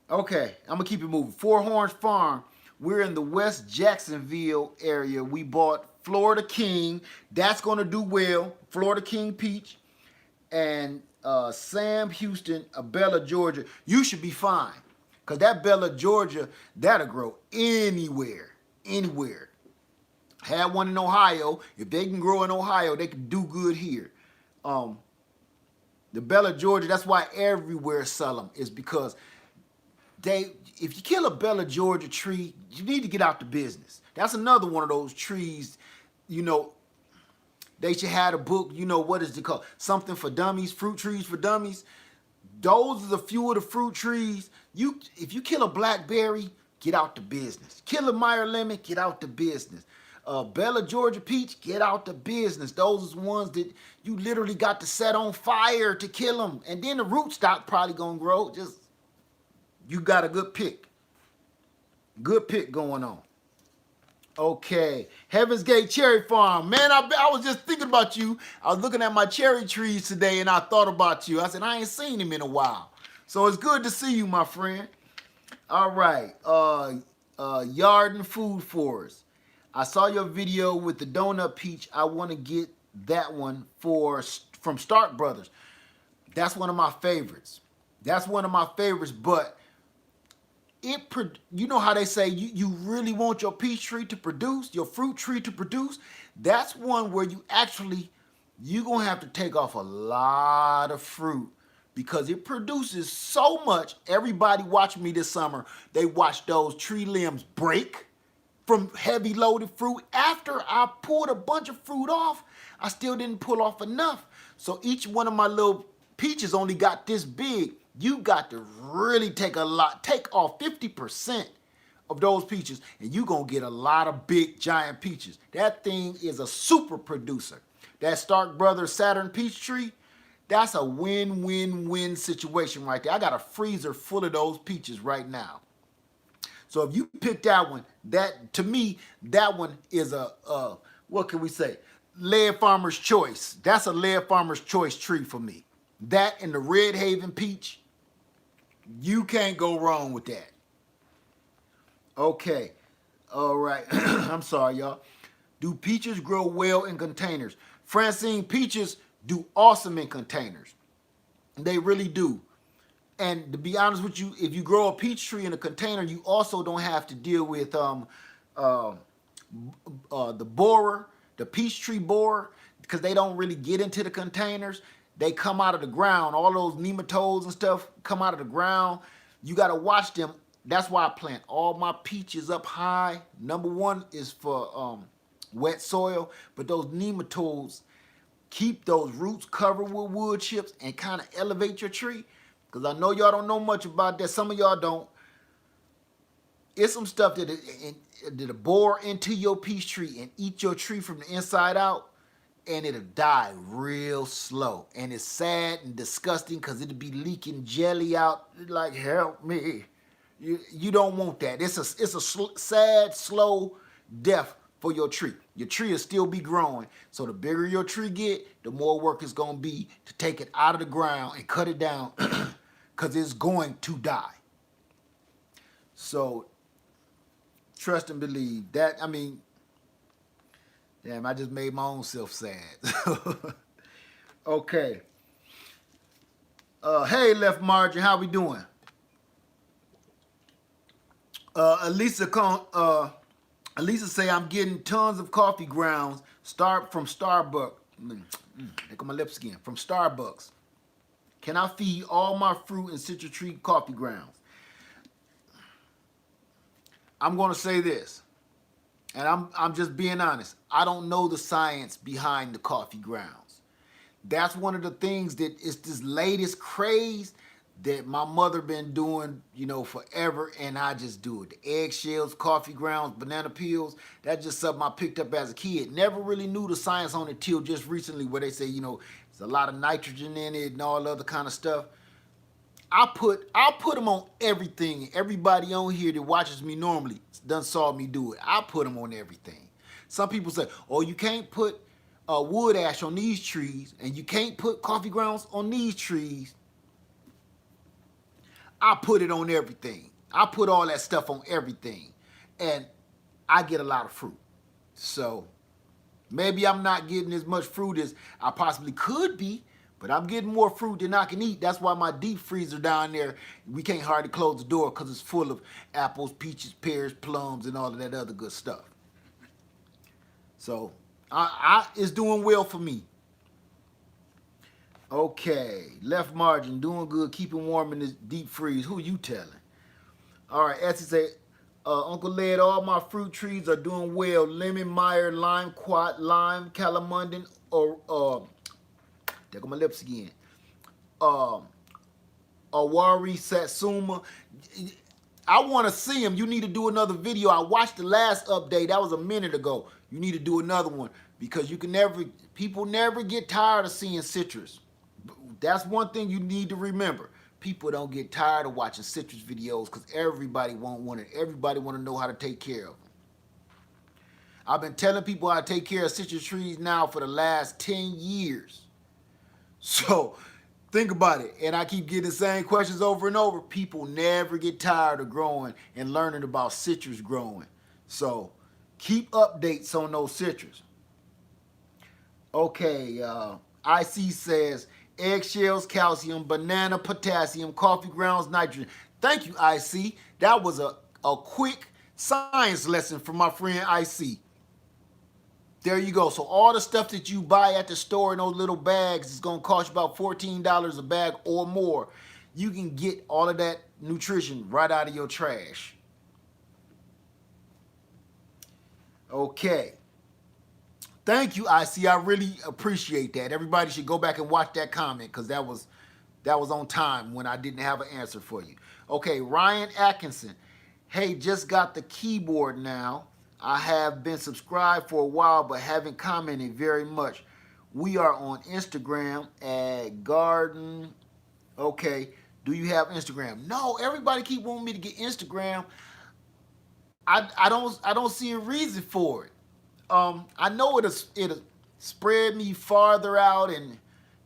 Okay, I'm gonna keep it moving. 4 Horns Farm. We're in the West Jacksonville area. We bought Florida King. That's gonna do well. Florida King peach. And Sam Houston, Bella, Georgia. You should be fine. Because that Bella, Georgia, that'll grow anywhere. Anywhere. Had one in Ohio. If they can grow in Ohio, they can do good here. The Bella, Georgia, that's why everywhere sell them. Is because if you kill a Bella, Georgia tree, you need to get out the business. That's another one of those trees, you know, they should have a book, you know, what is it called? Something for dummies, fruit trees for dummies. Those are the few of the fruit trees. If you kill a blackberry, get out the business. Kill a Meyer lemon, get out the business. Bella, Georgia peach, get out the business. Those are the ones that you literally got to set on fire to kill them. And then the rootstock probably gonna grow. Just, you got a good pick. Good pick going on. Okay, Heaven's Gate Cherry Farm. Man, I was just thinking about you. I was looking at my cherry trees today, and I thought about you. I said, I ain't seen him in a while. So it's good to see you, my friend. All right, Yarden Food Forest. I saw your video with the donut peach. I want to get that one from Stark Brothers. That's one of my favorites. That's one of my favorites, but you know how they say you really want your peach tree to produce, your fruit tree to produce? That's one where you're going to have to take off a lot of fruit, because it produces so much. Everybody watching me this summer, they watched those tree limbs break from heavy loaded fruit. After I pulled a bunch of fruit off, I still didn't pull off enough. So each one of my little peaches only got this big. You got to really take off 50% of those peaches, and you're going to get a lot of big, giant peaches. That thing is a super producer. That Stark Brothers Saturn peach tree, That's a win-win-win situation right there. I got a freezer full of those peaches right now. So if you pick that one, that to me, that one is a what can we say? Lead Farmer's Choice. That's a Lead Farmer's Choice tree for me. That and the Red Haven peach, you can't go wrong with that. Okay. All right. I'm sorry, y'all. Do peaches grow well in containers? Francine, peaches do awesome in containers. They really do. And to be honest with you, if you grow a peach tree in a container, you also don't have to deal with the borer, the peach tree borer, because they don't really get into the containers. They come out of the ground. All those nematodes and stuff come out of the ground. You got to watch them. That's why I plant all my peaches up high. Number one is for wet soil, but those nematodes keep those roots covered with wood chips and kind of elevate your tree. Because I know y'all don't know much about that. Some of y'all don't. It's some stuff that'll bore into your peach tree and eat your tree from the inside out, and it'll die real slow. And it's sad and disgusting because it'll be leaking jelly out. Like, help me. You don't want that. It's a sad, slow death for your tree. Your tree will still be growing. So the bigger your tree get, the more work it's going to be to take it out of the ground and cut it down because it's going to die. So trust and believe that. I mean, damn, I just made my own self sad. Okay. Hey, Left Margin, how we doing? Elisa say I'm getting tons of coffee grounds from Starbucks. There go my lips again. From Starbucks. Can I feed all my fruit and citrus tree coffee grounds? I'm going to say this, and I'm just being honest. I don't know the science behind the coffee grounds. That's one of the things that is this latest craze that my mother been doing, forever, and I just do it. The eggshells, coffee grounds, banana peels, that's just something I picked up as a kid. Never really knew the science on it till just recently where they say, there's a lot of nitrogen in it and all other kind of stuff. I'll put them on everything. Everybody on here that watches me normally done saw me do it. I put them on everything. Some people say, oh, you can't put wood ash on these trees and you can't put coffee grounds on these trees. I put it on everything. I put all that stuff on everything. And I get a lot of fruit. So maybe I'm not getting as much fruit as I possibly could be, but I'm getting more fruit than I can eat. That's why my deep freezer down there, we can't hardly close the door because it's full of apples, peaches, pears, plums, and all of that other good stuff. So it's doing well for me. Okay, Left Margin, doing good, keeping warm in this deep freeze. Who you telling? All right, Essie say, Uncle Led, all my fruit trees are doing well. Lemon, Meyer, lime, quat, lime, calamundan, or there go my lips again. Awari, Satsuma. I want to see them. You need to do another video. I watched the last update. That was a minute ago. You need to do another one because people never get tired of seeing citrus. That's one thing you need to remember. People don't get tired of watching citrus videos because everybody want to know how to take care of them. I've been telling people how to take care of citrus trees now for the last 10 years. So think about it. And I keep getting the same questions over and over. People never get tired of growing and learning about citrus growing. So keep updates on those citrus. Okay, IC says, eggshells, calcium, banana, potassium, coffee grounds, nitrogen. Thank you, IC. That was a quick science lesson from my friend IC. There you go. So all the stuff that you buy at the store in those little bags is going to cost you about $14 a bag or more. You can get all of that nutrition right out of your trash. Okay. Thank you, IC. I really appreciate that. Everybody should go back and watch that comment because that was on time when I didn't have an answer for you. Okay, Ryan Atkinson. Hey, just got the keyboard now. I have been subscribed for a while but haven't commented very much. We are on Instagram at Garden. Okay. Do you have Instagram? No, everybody keep wanting me to get Instagram. I don't see a reason for it. I know it'll spread me farther out and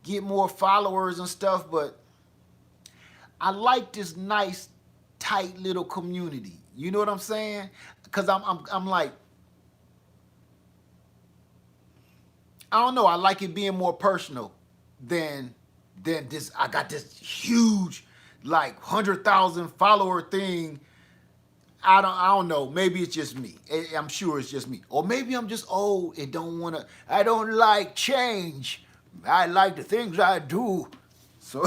get more followers and stuff, but I like this nice, tight little community. You know what I'm saying? Because I'm like, I don't know. I like it being more personal than this. I got this huge, like 100,000 follower thing. I don't know. Maybe it's just me. I'm sure it's just me. Or maybe I'm just old and I don't like change. I like the things I do. So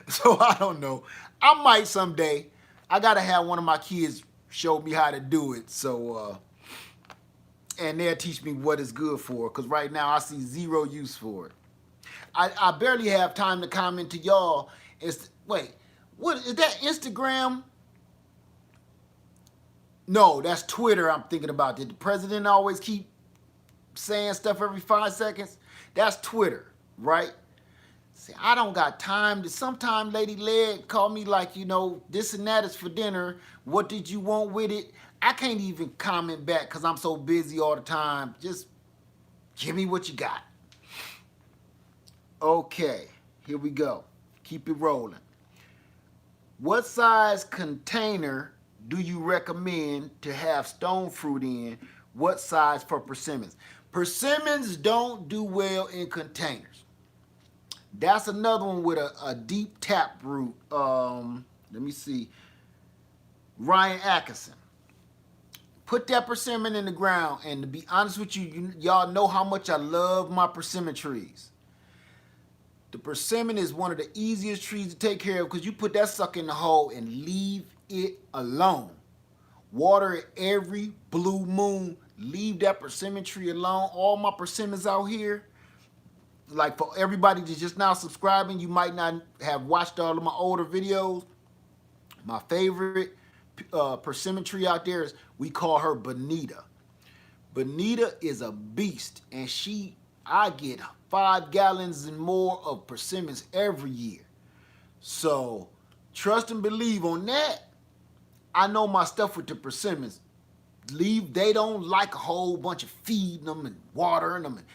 so I don't know. I might someday. I gotta have one of my kids show me how to do it. So and they'll teach me what it's good for. Cause right now I see zero use for it. I barely have time to comment to y'all. Wait, what is that Instagram? No, that's Twitter I'm thinking about. Did the president always keep saying stuff every 5 seconds? That's Twitter, right? See, I don't got time to. Sometime Lady Leg call me like, this and that is for dinner. What did you want with it? I can't even comment back because I'm so busy all the time. Just give me what you got. Okay, here we go. Keep it rolling. What size container do you recommend to have stone fruit in? What size for persimmons? Persimmons don't do well in containers. That's another one with a deep tap root. Let me see. Ryan Atkinson. Put that persimmon in the ground, and to be honest with you, y'all know how much I love my persimmon trees. The persimmon is one of the easiest trees to take care of because you put that sucker in the hole and leave it alone. Water it every blue moon. Leave that persimmon tree alone. All my persimmons out here, like for everybody that's just now subscribing, you might not have watched all of my older videos. My favorite persimmon tree out there is, we call her Bonita. Bonita is a beast, and I get 5 gallons and more of persimmons every year. So trust and believe on that. I know my stuff with the persimmons. They don't like a whole bunch of feeding them and watering them and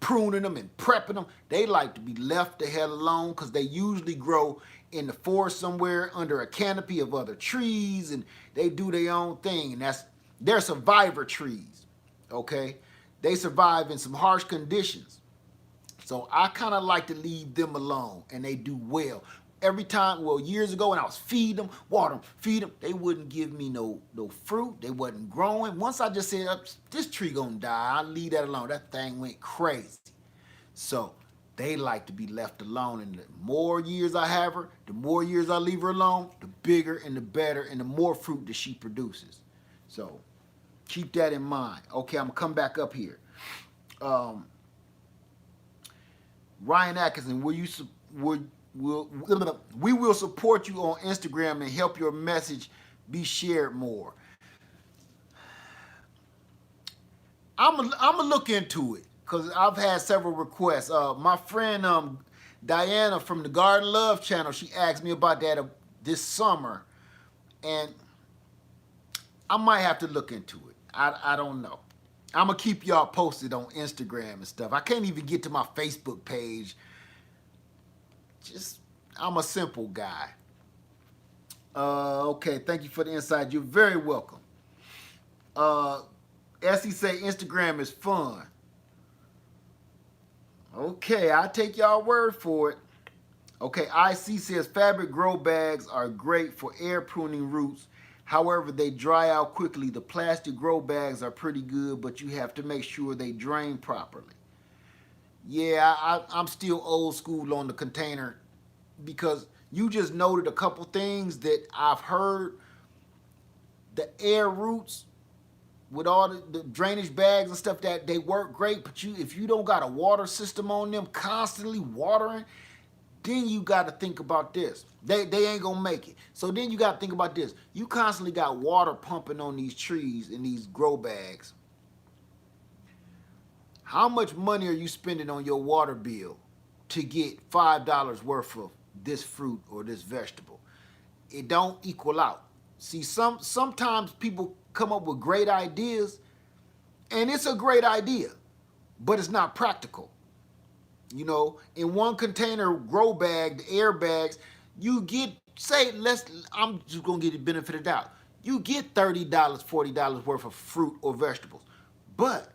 pruning them and prepping them. They like to be left the hell alone because they usually grow in the forest somewhere under a canopy of other trees, and they do their own thing. And they're survivor trees, okay? They survive in some harsh conditions. So I kind of like to leave them alone, and they do well. Every time, years ago when I was feed them, water them, feed them, they wouldn't give me no fruit. They wasn't growing. Once I just said, this tree gonna die, I'll leave that alone. That thing went crazy. So they like to be left alone, and the more years I have her, the more years I leave her alone, the bigger and the better and the more fruit that she produces. So keep that in mind. Okay, I'm gonna come back up here. Ryan Atkinson, we will support you on Instagram and help your message be shared more. I'm gonna look into it because I've had several requests. My friend Diana from the Garden Love channel, she asked me about that this summer, and I might have to look into it. I don't know. I'm gonna keep y'all posted on Instagram and stuff. I can't even get to my Facebook page. I'm a simple guy. Okay, thank you for the insight. You're very welcome. Essie say Instagram is fun. Okay, I'll take y'all word for it. Okay, IC says fabric grow bags are great for air pruning roots. However, they dry out quickly. The plastic grow bags are pretty good, but you have to make sure they drain properly. Yeah, I'm still old school on the container because you just noted a couple things that I've heard. The air roots with all the drainage bags and stuff, that they work great, but if you don't got a water system on them, constantly watering, then you got to think about this. They ain't gonna make it. So then you got to think about this. You constantly got water pumping on these trees in these grow bags. How much money are you spending on your water bill to get $5 worth of this fruit or this vegetable? It don't equal out. See, sometimes people come up with great ideas, and it's a great idea, but it's not practical. You know, in one container grow bag, the air bags, you get, say, I'm just gonna get the benefit of the doubt. You get $30, $40 worth of fruit or vegetables. But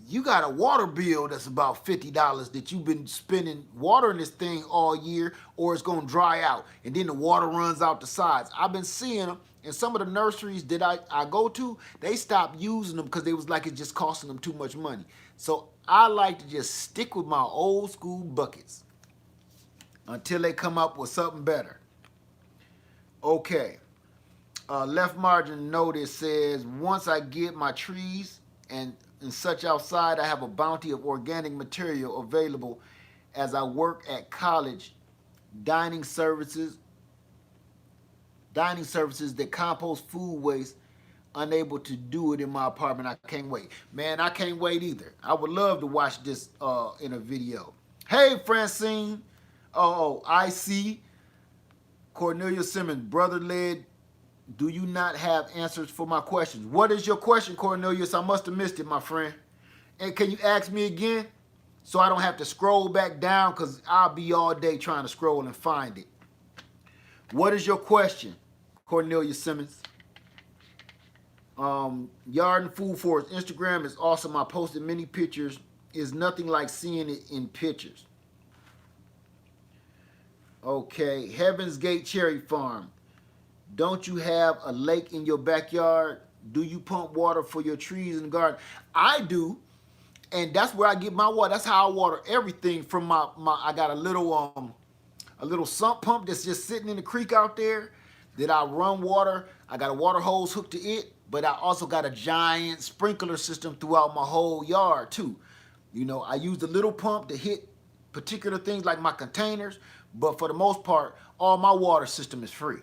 you got a water bill that's about $50 that you've been spending watering this thing all year, or it's gonna dry out and then the water runs out the sides. I've been seeing them in some of the nurseries that I go to. They stopped using them because they was like it's just costing them too much money. So I like to just stick with my old school buckets until they come up with something better. Okay. Left margin notice says, once I get my trees and such outside, I have a bounty of organic material available as I work at college. Dining services that compost food waste, unable to do it in my apartment. I can't wait. Man, I can't wait either. I would love to watch this in a video. Hey, Francine. Oh, I see. Cornelia Simmons, brother led. Do you not have answers for my questions? What is your question, Cornelius? I must have missed it, my friend. And can you ask me again so I don't have to scroll back down, because I'll be all day trying to scroll and find it. What is your question, Cornelia Simmons? Yard and Food Forest. Instagram is awesome. I posted many pictures. It's nothing like seeing it in pictures. Okay. Heaven's Gate Cherry Farm. Don't you have a lake in your backyard? Do you pump water for your trees in the garden? I do, and that's where I get my water. That's how I water everything from my I got a little sump pump that's just sitting in the creek out there that I run water. I got a water hose hooked to it, but I also got a giant sprinkler system throughout my whole yard too. You know, I use the little pump to hit particular things like my containers, but for the most part, all my water system is free.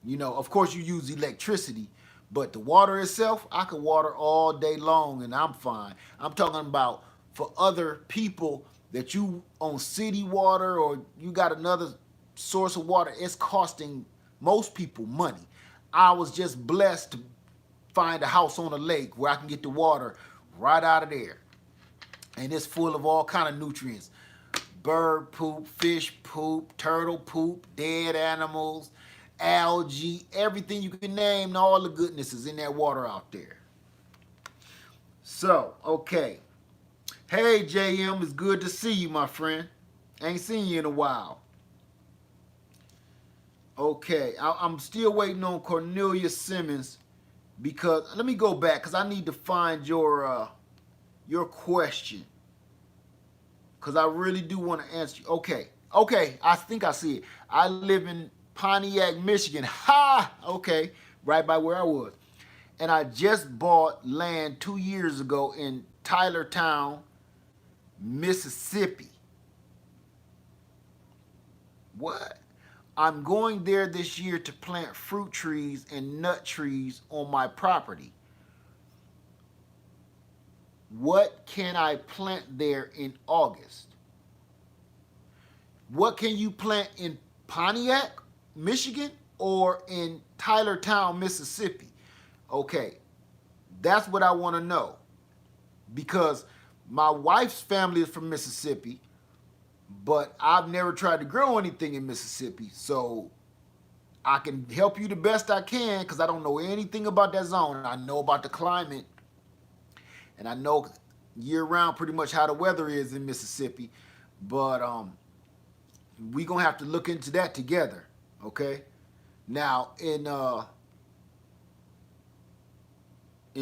You know, of course you use electricity, but the water itself, I can water all day long and I'm fine. I'm talking about for other people that you on city water or you got another source of water, it's costing most people money. I was just blessed to find a house on a lake where I can get the water right out of there. And it's full of all kind of nutrients. Bird poop, fish poop, turtle poop, dead animals, algae, everything you can name, all the goodness is in that water out there. So, okay. Hey, JM, it's good to see you, my friend. Ain't seen you in a while. Okay, I'm still waiting on Cornelia Simmons because, let me go back because I need to find your question. Because I really do want to answer you. Okay, I think I see it. I live in Pontiac, Michigan. Ha! Okay, right by where I was. And I just bought land 2 years ago in Tylertown, Mississippi. What? I'm going there this year to plant fruit trees and nut trees on my property. What can I plant there in August? What can you plant in Pontiac, Michigan, or in Tylertown, Mississippi? Okay, that's what I want to know. Because my wife's family is from Mississippi, but I've never tried to grow anything in Mississippi. So I can help you the best I can because I don't know anything about that zone. I know about the climate, and I know year-round pretty much how the weather is in Mississippi. But we're going to have to look into that together, okay? Now, in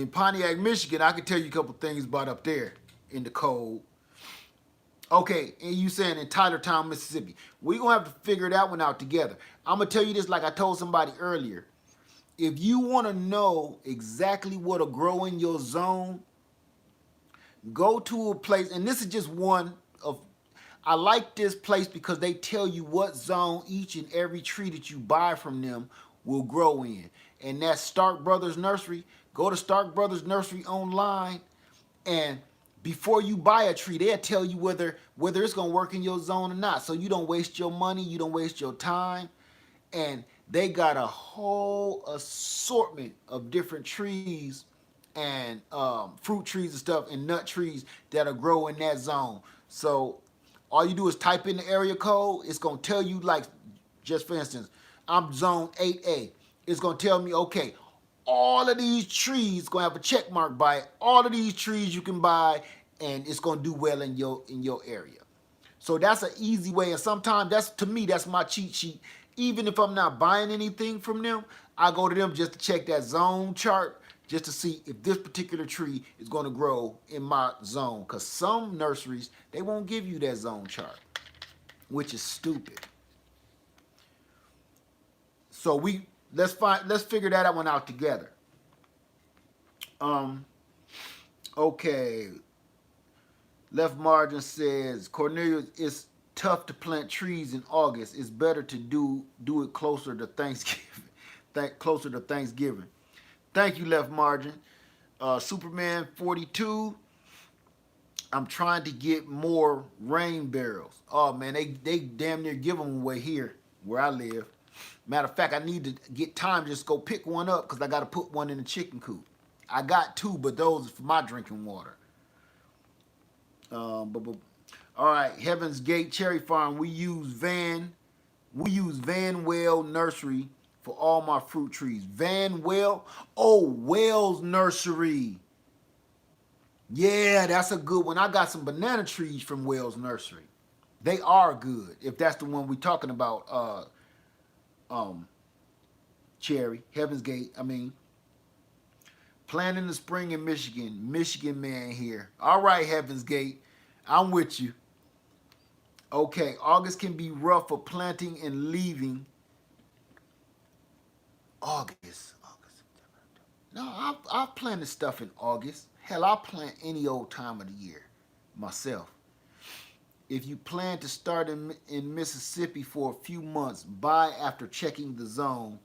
Pontiac, Michigan, I can tell you a couple things about up there in the cold. Okay, and you saying in Tylertown, Mississippi. We're going to have to figure that one out together. I'm going to tell you this like I told somebody earlier. If you want to know exactly what'll grow in your zone, go to a place, and this is just one of, I like this place because they tell you what zone each and every tree that you buy from them will grow in. And that's Stark Brothers Nursery. Go to Stark Brothers Nursery online and before you buy a tree, they'll tell you whether it's gonna work in your zone or not. So you don't waste your money, you don't waste your time. And they got a whole assortment of different trees and fruit trees and stuff and nut trees that'll grow in that zone. So all you do is type in the area code. It's gonna tell you, like, just for instance, I'm zone 8A. It's gonna tell me, okay, all of these trees gonna have a check mark by it. All of these trees you can buy, and it's gonna do well in your area. So that's an easy way. And sometimes that's, to me, that's my cheat sheet. Even if I'm not buying anything from them, I go to them just to check that zone chart, just to see if this particular tree is going to grow in my zone. Because some nurseries, they won't give you that zone chart, which is stupid. So let's figure that one out together. Okay. Left margin says, Cornelius, it's tough to plant trees in August. It's better to do it closer to Thanksgiving. Thank you, left margin. Superman 42. I'm trying to get more rain barrels. Oh man, they damn near give them away here where I live. Matter of fact, I need to get time to just go pick one up because I got to put one in the chicken coop. I got two, but those are for my drinking water. All right, Heaven's Gate Cherry Farm. We use Van Well Nursery for all my fruit trees. Van Well, Wells Nursery. Yeah, that's a good one. I got some banana trees from Wells Nursery. They are good. If that's the one we're talking about, Cherry, Heaven's Gate. I mean, plant in the spring in Michigan. Michigan man here. All right, Heaven's Gate. I'm with you. Okay, August can be rough for planting and leaving. August. No, I've planted stuff in August. Hell, I plant any old time of the year myself. If you plan to start in Mississippi for a few months, buy after checking the zone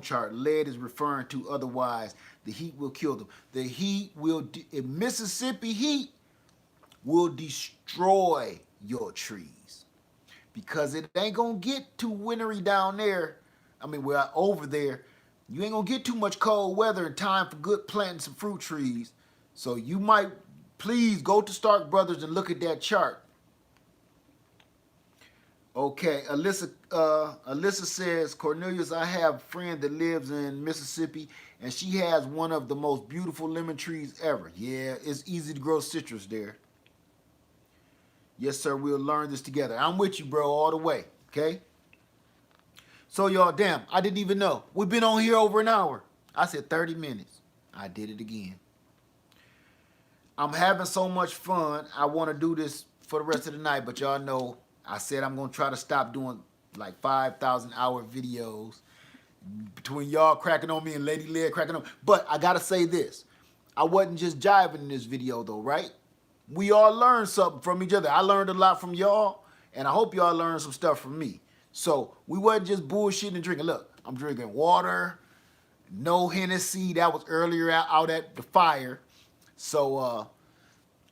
chart. Lead is referring to, otherwise the heat will kill them. The heat will, Mississippi heat will destroy your trees because it ain't gonna get too wintry down there. I mean, we're over there. You ain't gonna get too much cold weather in time for good planting some fruit trees. So you might, please go to Stark Brothers and look at that chart. Okay, Alyssa says, Cornelius, I have a friend that lives in Mississippi and she has one of the most beautiful lemon trees ever. Yeah, it's easy to grow citrus there. Yes, sir, we'll learn this together. I'm with you, bro, all the way, okay? So, y'all, damn, I didn't even know. We've been on here over an hour. I said 30 minutes. I did it again. I'm having so much fun. I want to do this for the rest of the night, but y'all know I said I'm going to try to stop doing like 5,000-hour videos between y'all cracking on me and Lady Lead cracking on me. But I got to say this. I wasn't just jiving in this video, though, right? We all learned something from each other. I learned a lot from y'all, and I hope y'all learned some stuff from me. So we wasn't just bullshitting and drinking. Look, I'm drinking water, no Hennessy. That was earlier out at the fire. So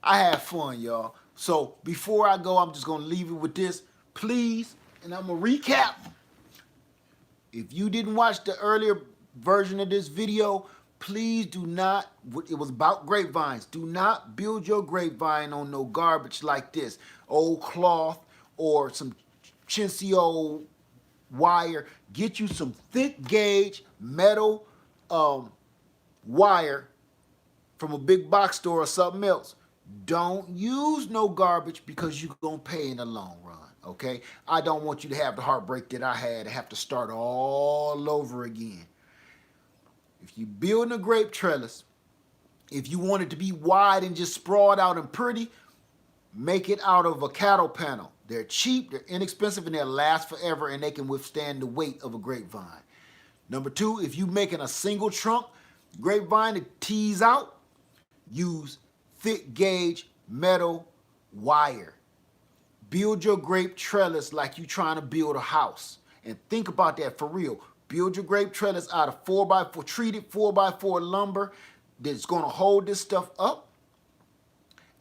I had fun, y'all. So before I go, I'm just going to leave it with this. Please, and I'm going to recap. If you didn't watch the earlier version of this video, please do not, it was about grapevines. Do not build your grapevine on no garbage like this. Old cloth or some chintzy old wire. Get you some thick gauge metal wire from a big box store or something else. Don't use no garbage because you're going to pay in the long run, okay? I don't want you to have the heartbreak that I had and have to start all over again. If you're building a grape trellis, if you want it to be wide and just sprawled out and pretty, make it out of a cattle panel. They're cheap, they're inexpensive, and they'll last forever, and they can withstand the weight of a grapevine. Number two, if you're making a single trunk grapevine to tease out, use thick gauge metal wire. Build your grape trellis like you're trying to build a house. And think about that for real. Build your grape trellis out of 4x4, treated 4x4 lumber that's going to hold this stuff up.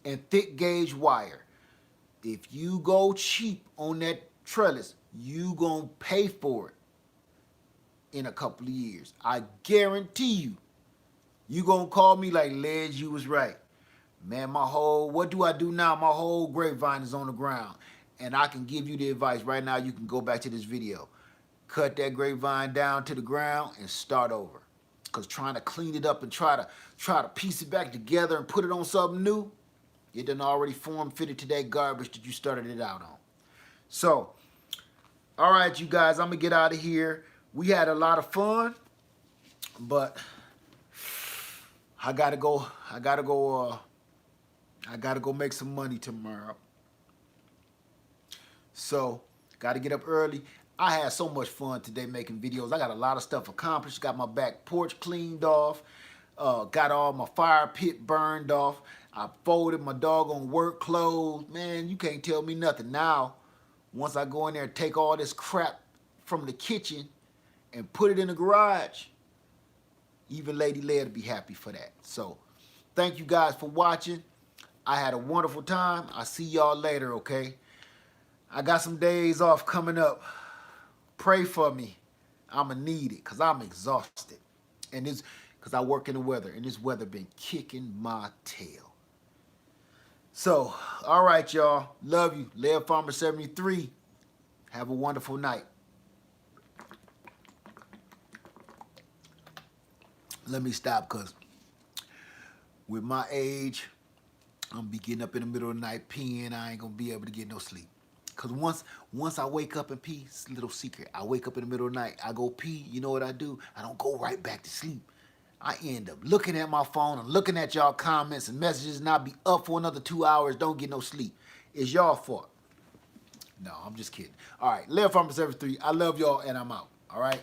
and thick gauge wire. If you go cheap on that trellis, you gonna pay for it in a couple of years. I guarantee you. You gonna call me like, Ledge, you was right. Man, what do I do now? My whole grapevine is on the ground. And I can give you the advice right now. You can go back to this video. Cut that grapevine down to the ground and start over. Because trying to clean it up and try to piece it back together and put it on something new, it done already form fitted to that garbage that you started it out on. So, all right, you guys, I'm going to get out of here. We had a lot of fun, but I gotta go make some money tomorrow. So, gotta get up early. I had so much fun today making videos. I got a lot of stuff accomplished. Got my back porch cleaned off. Got all my fire pit burned off. I folded my doggone work clothes. Man, you can't tell me nothing. Now, once I go in there and take all this crap from the kitchen and put it in the garage, even Lady Leia to be happy for that. So, thank you guys for watching. I had a wonderful time. I'll see y'all later, okay? I got some days off coming up. Pray for me. I'ma need it because I'm exhausted. And this because I work in the weather, and this weather been kicking my tail. So, all right, y'all. Love you. Leia Farmer 73. Have a wonderful night. Let me stop because with my age, I'm gonna be getting up in the middle of the night peeing. I ain't gonna be able to get no sleep. Cause once I wake up and pee, it's a little secret. I wake up in the middle of the night, I go pee, you know what I do? I don't go right back to sleep. I end up looking at my phone and looking at y'all comments and messages, and I'll be up for another 2 hours, don't get no sleep. It's y'all fault. No, I'm just kidding. All right, Leia Farmer 73, I love y'all and I'm out, all right?